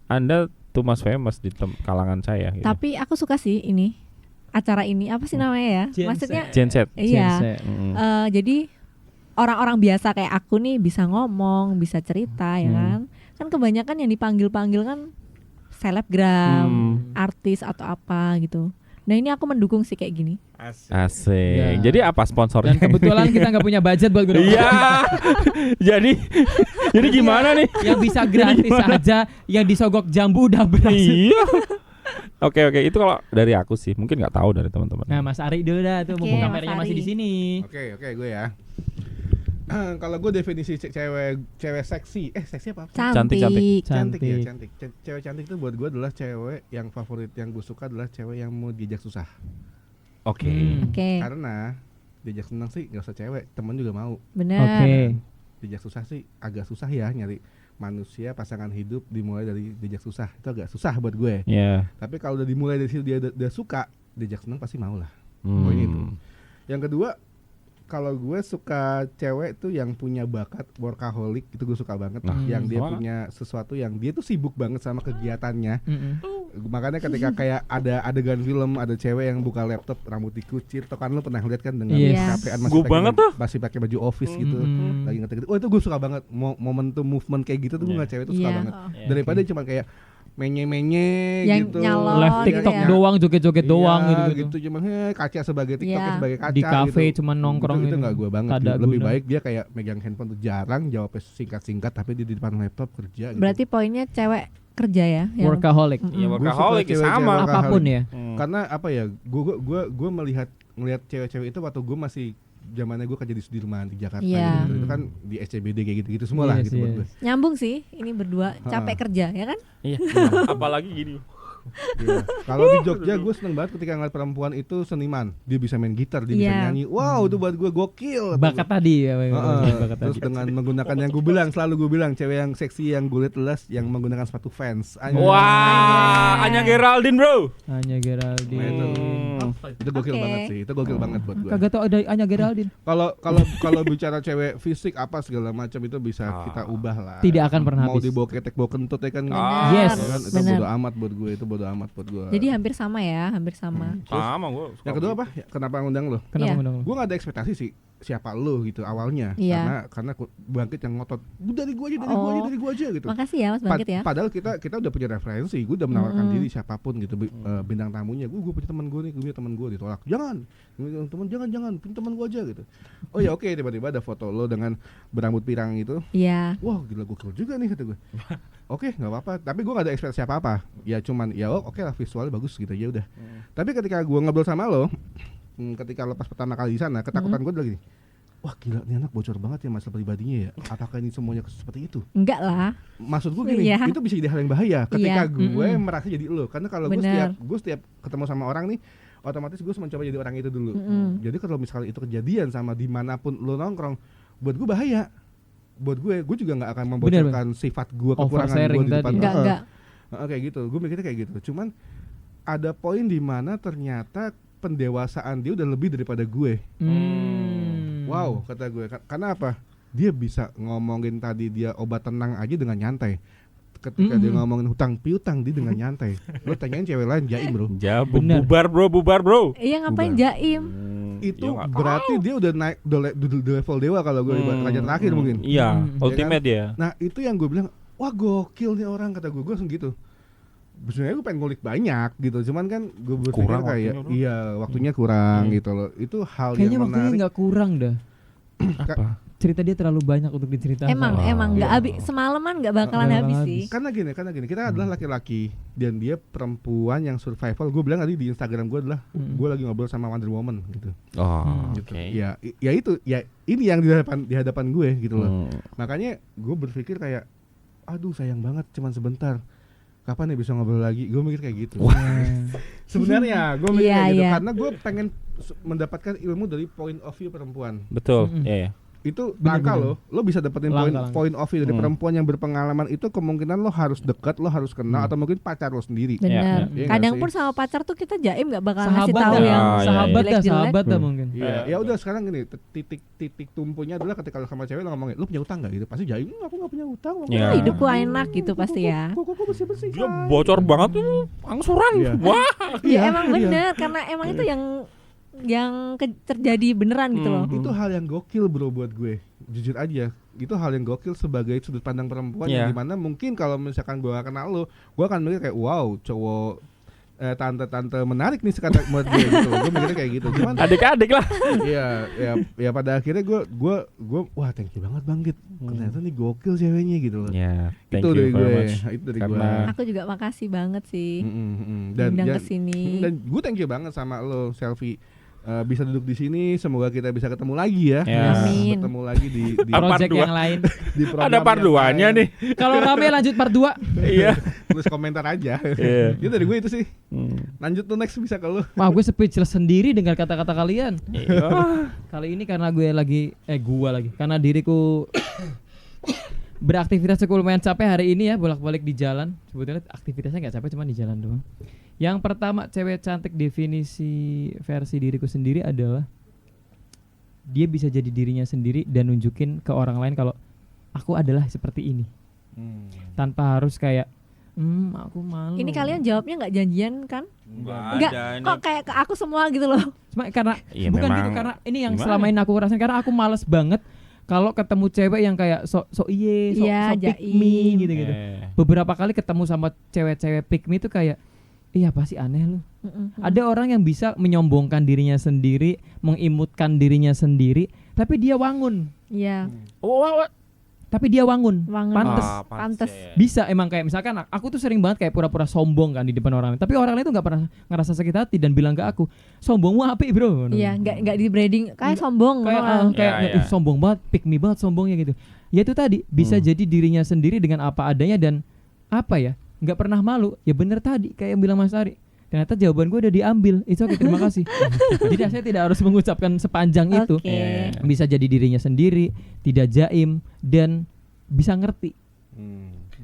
Anda too much famous di kalangan saya gitu. Tapi aku suka sih ini acara ini apa sih namanya ya? Maksudnya Genset. iya. Jadi orang-orang biasa kayak aku nih bisa ngomong, bisa cerita ya kan. Kan kebanyakan yang dipanggil-panggil kan selebgram, artis atau apa gitu. Nah ini aku mendukung sih kayak gini. Asik. Ya. Jadi apa sponsornya? Dan kebetulan kita nggak punya budget buat gue. Iya. jadi gimana nih? Yang bisa gratis aja, yang disogok jambu udah berhasil. Iya. Oke, itu kalau dari aku sih, mungkin nggak tahu dari teman-teman. Nah, Mas Ari dulu dah tuh, Oke, mumpung Mas kameranya Ari. masih di sini. Oke, gue ya. Kalau gue definisi cewek seksi, seksi apa? Cantik. Cantik ya, cantik. Cewek cantik itu buat gue adalah cewek yang favorit, yang gue suka adalah cewek yang mau diajak susah. Oke. Oke. Karena diajak senang sih nggak usah cewek, temen juga mau. Benar. Oke. Diajak susah sih agak susah ya, nyari manusia pasangan hidup dimulai dari diajak susah itu agak susah buat gue. Iya. Tapi kalau udah dimulai dari situ dia suka, diajak senang pasti mau lah. Poin itu. Yang kedua, kalau gue suka cewek tuh yang punya bakat workaholic, itu gue suka banget. Yang dia punya sesuatu yang dia tuh sibuk banget sama kegiatannya. Makanya ketika kayak ada adegan film, ada cewek yang buka laptop, rambut dikucir, toh kan lu pernah lihat kan dengan capean masih pakai baju office gitu, lagi ngetik. Oh itu gue suka banget, momentum movement kayak gitu tuh gue ngeliat cewek itu suka banget. Daripada cuma kayak menye-menye yang gitu, nyalon, live TikTok doang, joget-joget doang gitu. Cuma kaca sebagai TikTok, sebagai kaca di kafe gitu. cuma nongkrong itu nggak gue banget. Lebih guna. baik dia kayak megang handphone tuh jarang, jawabnya singkat-singkat, tapi di depan laptop kerja. Berarti poinnya cewek kerja ya? Workaholic. Iya, workaholic sama. Apapun ya. Karena apa ya? Gue ngelihat cewek-cewek itu waktu gue masih zamannya gue kerja di Sudirman di Jakarta gitu. Itu kan di SCBD kayak gitu semua lah gitu buat gue. Nyambung sih ini berdua capek kerja ya kan? Iya. Apalagi gini. Iya. Kalau di Jogja gue seneng banget ketika ngeliat perempuan itu seniman, dia bisa main gitar, dia bisa nyanyi. Wow, itu buat gue gokil. Bakat tadi ya. Terus dengan menggunakan yang gue bilang, selalu gue bilang cewek yang seksi yang gue liat jelas yang menggunakan sepatu Vans. Wah, Anya Geraldine bro. Anya Geraldine. Itu gokil banget sih, itu gokil banget buat gue. Kagak tau ada Anya Geraldine. Kalau bicara cewek fisik apa segala macam itu bisa kita ubah lah. Tidak akan pernah mau habis. dibawa ketek, bawa kentut ya kan. Yes. Ya kan? Itu bodo amat buat gue, itu bodo amat buat gue. Jadi hampir sama ya, hampir sama. Sama gue. Yang kedua apa? Kenapa ngundang lo? Kenapa ngundang lo? Gue gak ada ekspektasi sih siapa lo gitu awalnya. Karena Bangkit yang ngotot, dari gue aja gitu. Makasih ya Mas Bangkit ya. Padahal kita udah punya referensi. Gue udah menawarkan diri siapapun gitu, bintang tamunya. Gue punya teman gue nih, gue punya teman gue ditolak. Jangan, punya teman gue aja gitu. Oh ya oke, tiba-tiba ada foto lo dengan berambut pirang itu. Iya. Wah gila gokil juga nih kata gue. Oke, nggak apa-apa. Tapi gue nggak ada ekspektasi apa-apa. Ya cuman oke lah, visualnya bagus gitu ya udah. Tapi ketika gue ngobrol sama lo, ketika lo pas pertama kali di sana, ketakutan gue adalah gini. Wah gila, ini anak bocor banget ya masalah pribadinya ya. Apakah ini semuanya seperti itu? Enggak lah. Maksud gue gini, itu bisa jadi hal yang bahaya ketika gue merasa jadi lo. Karena kalau gue setiap ketemu sama orang nih, otomatis gue mencoba jadi orang itu dulu. Jadi kalau misalnya itu kejadian sama dimanapun lo nongkrong, buat gue bahaya. Buat gue juga nggak akan membocorkan sifat gue, kekurangan gue di depan. Enggak. Kayak gitu, gue mikirnya kayak gitu. Cuman ada poin di mana ternyata pendewasaan dia udah lebih daripada gue. Wow, kata gue. Karena apa? Dia bisa ngomongin tadi dia obat tenang aja dengan nyantai. Ketika dia ngomongin hutang piutang dia dengan nyantai. Lo tanyain cewek lain jaim bro. Bubar bro. Iya ngapain jaim? Itu berarti dia udah naik the level dewa kalau gue raja terakhir mungkin. Iya, ultimate dia. Nah itu yang gue bilang, wah gokil nih orang, kata gue langsung gitu. Sebenarnya gue pengen ngulik banyak gitu, cuman kan gue berpikir kayak waktunya kurang gitu loh. Itu hal kayaknya yang menarik. Kayaknya waktunya nggak kurang dah. Apa? Cerita dia terlalu banyak untuk diceritakan. Emang nggak habis, semalaman nggak bakalan habis sih. Karena gini, kita adalah laki-laki dan dia perempuan yang survival. Gue bilang tadi di Instagram gue adalah gue lagi ngobrol sama Wonder Woman gitu. Gitu. Ya itu ini yang di hadapan gue gitu loh. Makanya gue berpikir kayak, aduh sayang banget, cuman sebentar. Kapan ya bisa ngobrol lagi? Gue mikir kayak gitu. Sebenarnya gue mikir kayak gitu karena gue pengen mendapatkan ilmu dari point of view perempuan. Betul. Iya. itu Bener-bener. langka lo bisa dapetin Langka. point of view dari perempuan yang berpengalaman itu kemungkinan lo harus dekat, lo harus kenal atau mungkin pacar lo sendiri. Benar. Iya Kadang nggak pun sih? sama pacar tuh kita jaim nggak bakal ngasih Sahabat tahu dah, yang sahabat dah, jelek-jelek. sahabat dah mungkin. Iya, ya udah sekarang gini, titik tumpunya adalah ketika lo sama cewek lo ngomongin, lo punya utang nggak gitu, pasti jaim, aku nggak punya utang. Iya. Ah, hidupku enak gitu pasti ya. Kok bersih-bersih. Dia bocor banget tuh angsuran. Iya. Wah. Iya emang bener karena emang itu yang terjadi beneran gitu loh. Itu hal yang gokil bro buat gue, jujur aja. Itu hal yang gokil sebagai sudut pandang perempuan Iya. yang dimana mungkin kalau misalkan gue gak kenal lo, gue akan mikir kayak wow cowok tante-tante menarik nih sekarang buat gue gitu. Gue mikirnya kayak gitu. Cuman Adik-adik lah. ya pada akhirnya gue wah thank you banget Bang Git. Ternyata nih gokil ceweknya gitu loh. Ya, thank Itu you dari very gue. much. Itu dari Karena- gue. Aku juga makasih banget sih Dan undang ke sini. dan gue thank you banget sama lo Selfie. Bisa duduk di sini, semoga kita bisa ketemu lagi ya. Ya. Amin. Ketemu lagi di Project dua. yang lain. di program Ada part yang 2-nya lain. nih. Kalau rame lanjut part 2. Iya. Tulis komentar aja. Iya. Itu dari gue itu sih. Lanjut tuh next bisa ke lu. Wah, gue speechless sendiri dengan kata-kata kalian. Iya. Kali ini karena gue lagi karena diriku beraktivitas cukup lumayan capek hari ini ya, bolak-balik di jalan. Sebetulnya aktivitasnya nggak capek, cuma di jalan doang. Yang pertama, cewek cantik definisi versi diriku sendiri adalah dia bisa jadi dirinya sendiri dan nunjukin ke orang lain kalau aku adalah seperti ini, tanpa harus kayak aku malu. Ini kalian jawabnya nggak janjian kan? Enggak, kok kayak ke aku semua gitu loh. Cuma karena Iya, bukan memang. gitu, karena ini yang Gimana? selama ini aku rasain, karena aku males banget kalau ketemu cewek yang kayak so Iya, pick me jaim. gitu. Beberapa kali ketemu sama cewek-cewek pick me itu kayak iya pasti aneh lu. Ada orang yang bisa menyombongkan dirinya sendiri, mengimutkan dirinya sendiri, tapi dia wangun. Iya, Tapi dia wangun. wangun. Pantes. Pantes. Bisa emang kayak misalkan aku tuh sering banget kayak pura-pura sombong kan di depan orang lain. Tapi orang lain tuh nggak pernah ngerasa sakit hati dan bilang ke aku, sombongmu apik bro. Iya, nggak di branding kayak sombong Kayak orang. Ya, ya. "Ih, sombong banget, pick me banget sombongnya gitu. Ya itu tadi bisa jadi dirinya sendiri dengan apa adanya dan apa ya, nggak pernah malu. Ya bener tadi kayak yang bilang Mas Ari. Ternyata jawaban gue udah diambil. Itu oke, terima kasih. Jadi saya tidak harus mengucapkan sepanjang itu. Oke. Bisa jadi dirinya sendiri, tidak jaim dan bisa ngerti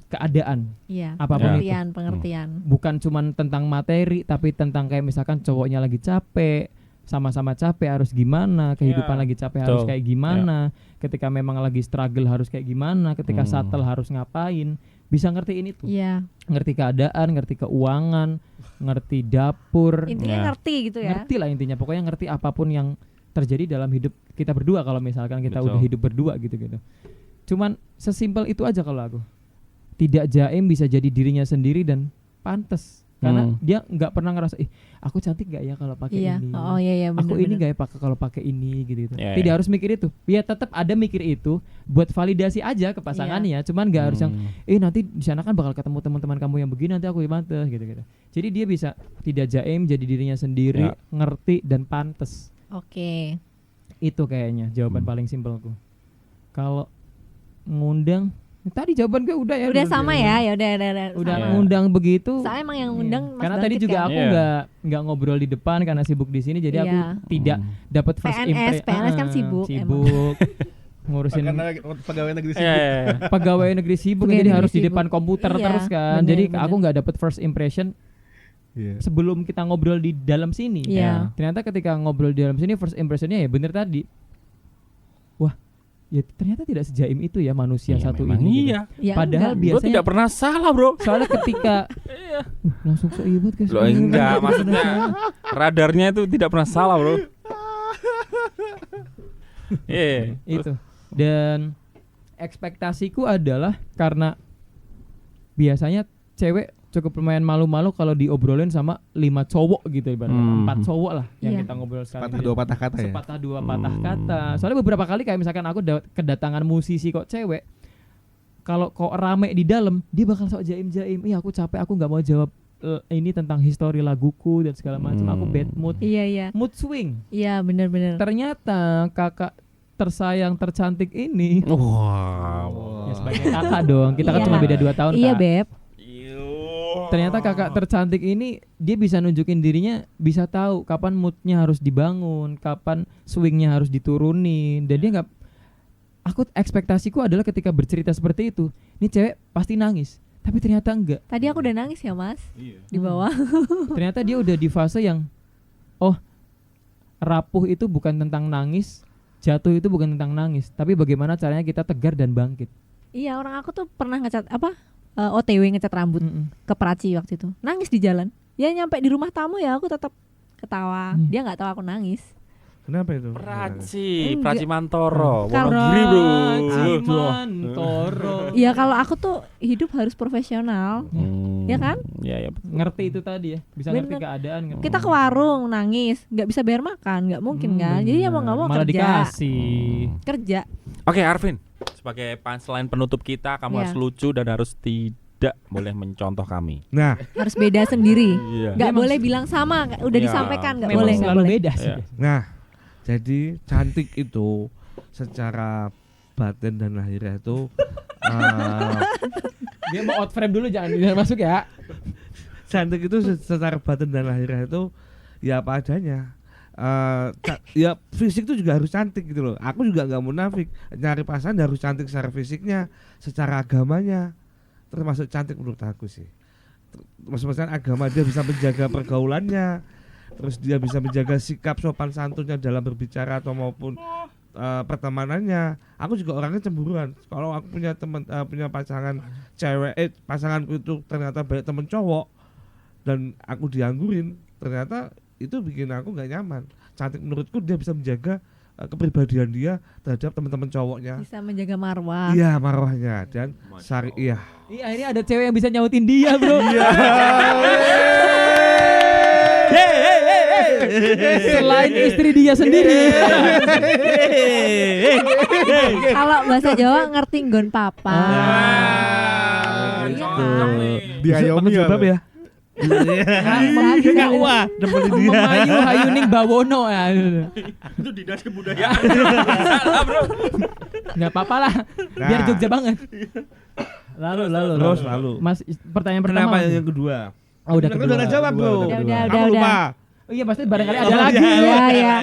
keadaan Iya, apapun itu. pengertian. Bukan cuman tentang materi tapi tentang kayak misalkan cowoknya lagi capek, sama-sama capek harus gimana, kehidupan Ya, lagi capek harus betul. kayak gimana, ketika memang lagi struggle harus kayak gimana, ketika shuttle harus ngapain, bisa ngertiin itu. Iya, Ngerti keadaan, ngerti keuangan, ngerti dapur, intinya Ya. ngerti gitu ya. ngerti lah intinya, pokoknya ngerti apapun yang terjadi dalam hidup kita berdua kalau misalkan kita Betul. udah hidup berdua gitu-gitu. Cuman sesimpel itu aja kalau aku. Tidak jaim bisa jadi dirinya sendiri dan pantes. Karena dia nggak pernah ngerasa aku cantik nggak ya kalau pakai Iya. ini. Oh iya Aku ini benar. nggak ya pakai kalau pakai ini gitu. Iya, Tidak iya. harus mikir itu. Ya tetap ada mikir itu buat validasi aja ke pasangannya. Cuman nggak harus yang nanti di sana kan bakal ketemu teman-teman kamu yang begini nanti aku pantes gitu. Jadi dia bisa tidak jaim jadi dirinya sendiri, Ya. ngerti dan pantes. Oke. Itu kayaknya jawaban paling simpelku. Kalau ngundang tadi jawaban gue udah ya. Udah belum sama sih? ya udah Udah sama. ngundang begitu. Soalnya emang yang Iya. ngundang Mas Karena tadi Bangkit juga kan? aku Iya. nggak ngobrol di depan karena sibuk di sini, jadi aku Iya. tidak dapat first PNS kan sibuk, sibuk ngurusin Pegawai negeri Iya, sibuk. iya, iya. pegawai negeri sibuk, Pegawai jadi negeri harus di sibuk. depan komputer Iya, terus kan. bener, Jadi bener. aku nggak dapat first impression Iya. sebelum kita ngobrol di dalam sini. Iya. Ternyata ketika ngobrol di dalam sini first impressionnya ya bener tadi. Wah, ya ternyata tidak sejaim itu ya manusia Iya, satu memang ini. gitu. iya. Ya, Padahal enggak. Bro biasanya tidak pernah salah, Bro. soalnya ketika langsung so ibut guys. Loh enggak, maksudnya radarnya itu tidak pernah salah, Bro. Iya. Itu. Dan ekspektasiku adalah karena biasanya cewek cukup lumayan malu-malu kalau diobrolin sama 5 cowok gitu ibaratnya. 4 cowok lah yang Iya. kita ngobrol sekali. Patah dua patah kata ya. Sepatah dua patah kata. Soalnya beberapa kali kayak misalkan aku kedatangan musisi kok cewek, kalau kok rame di dalam, dia bakal sok jaim-jaim. Iya aku capek, aku nggak mau jawab ini tentang histori laguku dan segala macam. Aku bad mood, Iya. mood swing. Iya benar-benar. Ternyata kakak tersayang tercantik ini, Wow. ya sebagai kakak dong. Kita kan Iya. cuma beda 2 tahun Iya Kak. beb. Ternyata kakak tercantik ini dia bisa nunjukin dirinya, bisa tahu kapan moodnya harus dibangun, kapan swingnya harus diturunin, dan dia nggak aku ekspektasiku adalah ketika bercerita seperti itu, ini cewek pasti nangis. Tapi ternyata enggak. Tadi aku udah nangis ya Mas. Iya. Di bawah. Ternyata dia udah di fase yang rapuh itu bukan tentang nangis, jatuh itu bukan tentang nangis, tapi bagaimana caranya kita tegar dan bangkit. Iya, orang aku tuh pernah ngecat OTW ngecat rambut ke Praci waktu itu. Nangis di jalan. Ya nyampe di rumah tamu ya aku tetap ketawa. Dia nggak tahu aku nangis. Kenapa itu? Praci Mantoro, Kalau- Wonogiri bro. Mantoro. Iya, kalau aku tuh hidup harus profesional. Ya kan? Iya, Ngerti itu tadi ya, bisa ngerti Bener. keadaan. Ngerti. Kita ke warung nangis, nggak bisa bayar makan, nggak mungkin kan? Jadi ya mau nggak mau malah kerja. dikasih. Kerja. Oke, Arvin, sebagai punchline penutup kita, kamu Iya. harus lucu dan harus tidak boleh mencontoh kami. Nah, Harus beda sendiri. Iya. Nggak boleh bilang sama, udah Iya. disampaikan, nggak Memang boleh, nggak selalu boleh. beda sih. Iya. nah, jadi cantik itu secara batin dan lahiriah itu Dia mau out frame dulu, jangan masuk ya. cantik itu secara batin dan lahiriah itu ya apa adanya. Ya fisik itu juga harus cantik gitu loh. Aku juga nggak munafik, nyari pasangan harus cantik secara fisiknya, secara agamanya, termasuk cantik menurut aku sih. Maksudnya agama dia bisa menjaga pergaulannya, terus dia bisa menjaga sikap sopan santunnya dalam berbicara atau maupun pertemanannya. Aku juga orangnya cemburuan. Kalau aku punya teman punya pasangan cewek, pasanganku itu ternyata banyak temen cowok dan aku dianggurin, ternyata itu bikin aku nggak nyaman. Cantik menurutku dia bisa menjaga kepribadian dia terhadap teman-teman cowoknya. Bisa menjaga marwah. Iya, marwahnya dan syariah. Iya, akhirnya ada cewek yang bisa nyautin dia, bro. Selain istri dia sendiri. Kalau bahasa Jawa ngerti nggon papa. Diayomi ya. Sebab ya. Bisa, bisa. Wah, nemenin dia. Memayu Hayuning Bawono ya. Itu dinas kebudayaan. Nggak apa-apa lah. Biar Nah. Jogja banget. Lalu. Terus lalu. Mas, pertanyaan pertama. Kenapa yang kedua? Oh, udah Kan kedua. udah jawab, Bro. Udah, Kamu lupa. Oh iya, pasti barangkali ada Oh, lagi. Iya, iya.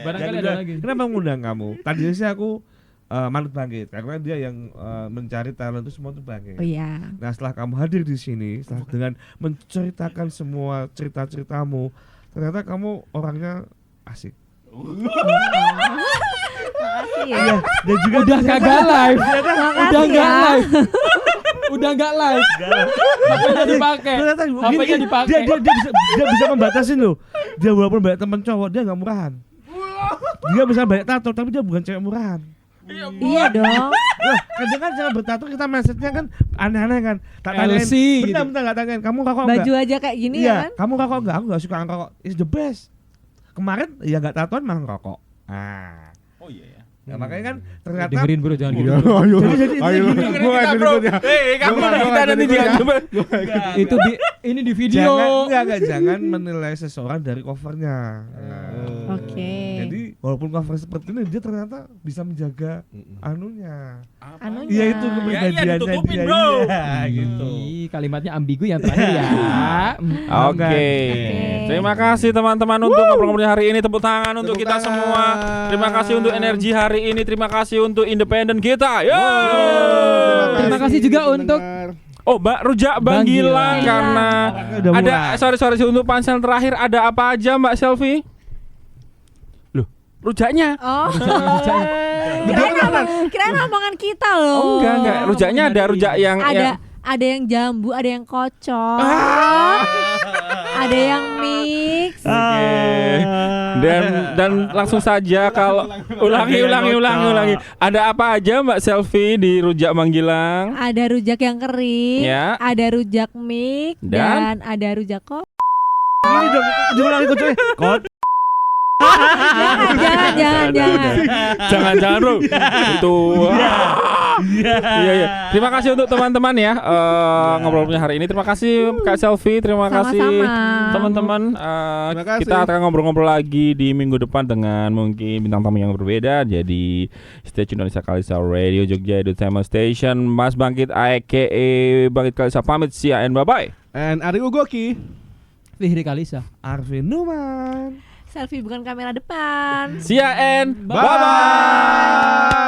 Barangkali Yang ada kedua, lagi. kenapa mengundang kamu? Tadi sih aku Manut Bangkit karena dia yang mencari talent itu semua itu Bangkit. Oh iya. Nah, setelah kamu hadir di sini, setelah dengan menceritakan semua cerita-ceritamu, ternyata kamu orangnya asik. Makasih ya. Iya, dan juga Udah kagak live. Udah Makasih nggak ya. live. Udah nggak live. HP-nya dipakai. ternyata HP-nya dipakai. dia bisa membatasin loh. Dia walaupun banyak teman cowok, dia nggak murahan. Dia bisa banyak tato, tapi dia bukan cewek murahan. Iya dong. Wah, kadang kan cara bertato kita mindsetnya kan aneh-aneh kan. Tak tanyain, LC gitu. bentar gak tanyain, kamu rokok enggak? Baju aja kayak gini Iya, ya kan? kamu rokok enggak? Aku gak suka rokok. It's the best. Kemarin ya gak tatoan malah ngerokok. Ah. Oh iya ya. Ya, makanya kan ternyata Dengerin bro, jangan gitu. Ayo. Jadi Ayo. Gua Kita bro. Kamu kita nanti dia coba. Itu ini di video. jangan menilai seseorang dari covernya. Nah, Oke. jadi walaupun cover seperti ini dia ternyata bisa menjaga anunya. Anunya. Iya itu kepribadiannya ditutupin, dia. bro. Iya, gitu. Ih, kalimatnya ambigu yang terakhir ya. Oke. Terima kasih teman-teman untuk ngobrol-ngobrol hari ini. Tepuk tangan untuk Tepuk kita tangan. semua. Terima kasih untuk energi hari ini. Terima kasih untuk independen kita. Yo. Terima kasih juga untuk Oh, Mbak Rujak Banggilang Banggilang. karena Udah ada mulai. sorry untuk pansel terakhir ada apa aja Mbak Selfie? Loh, rujaknya. Oh. Kirain omongan kita loh. Oh, enggak. Rujaknya ada rujak yang Ada yang jambu, ada yang kocok. Ada yang mix. Dan langsung saja kalau ulangi. Ada apa aja Mbak Selfie di Rujak Manggilang? Ada rujak yang kering, Ya. ada rujak mix, Dan? dan ada rujak kok. Ini dong, diulangi coy. Jangan. Bro. Itu. Iya. Terima kasih untuk teman-teman ya ngobrolnya hari ini. Terima kasih Kak Selfie, terima kasih Sama-sama. teman-teman. Terima kasih. Kita akan ngobrol-ngobrol lagi di minggu depan dengan mungkin bintang tamu yang berbeda. Jadi stay tune Indonesia Kalisa Radio Jogja Edutainment Station. Mas Bangkit aka Bangkit Kalisa pamit, see ya and bye-bye. And Ari Ugoki. Fihri Kalisa. Arvin Numan. Selfie bukan kamera depan. See ya and Bye-bye.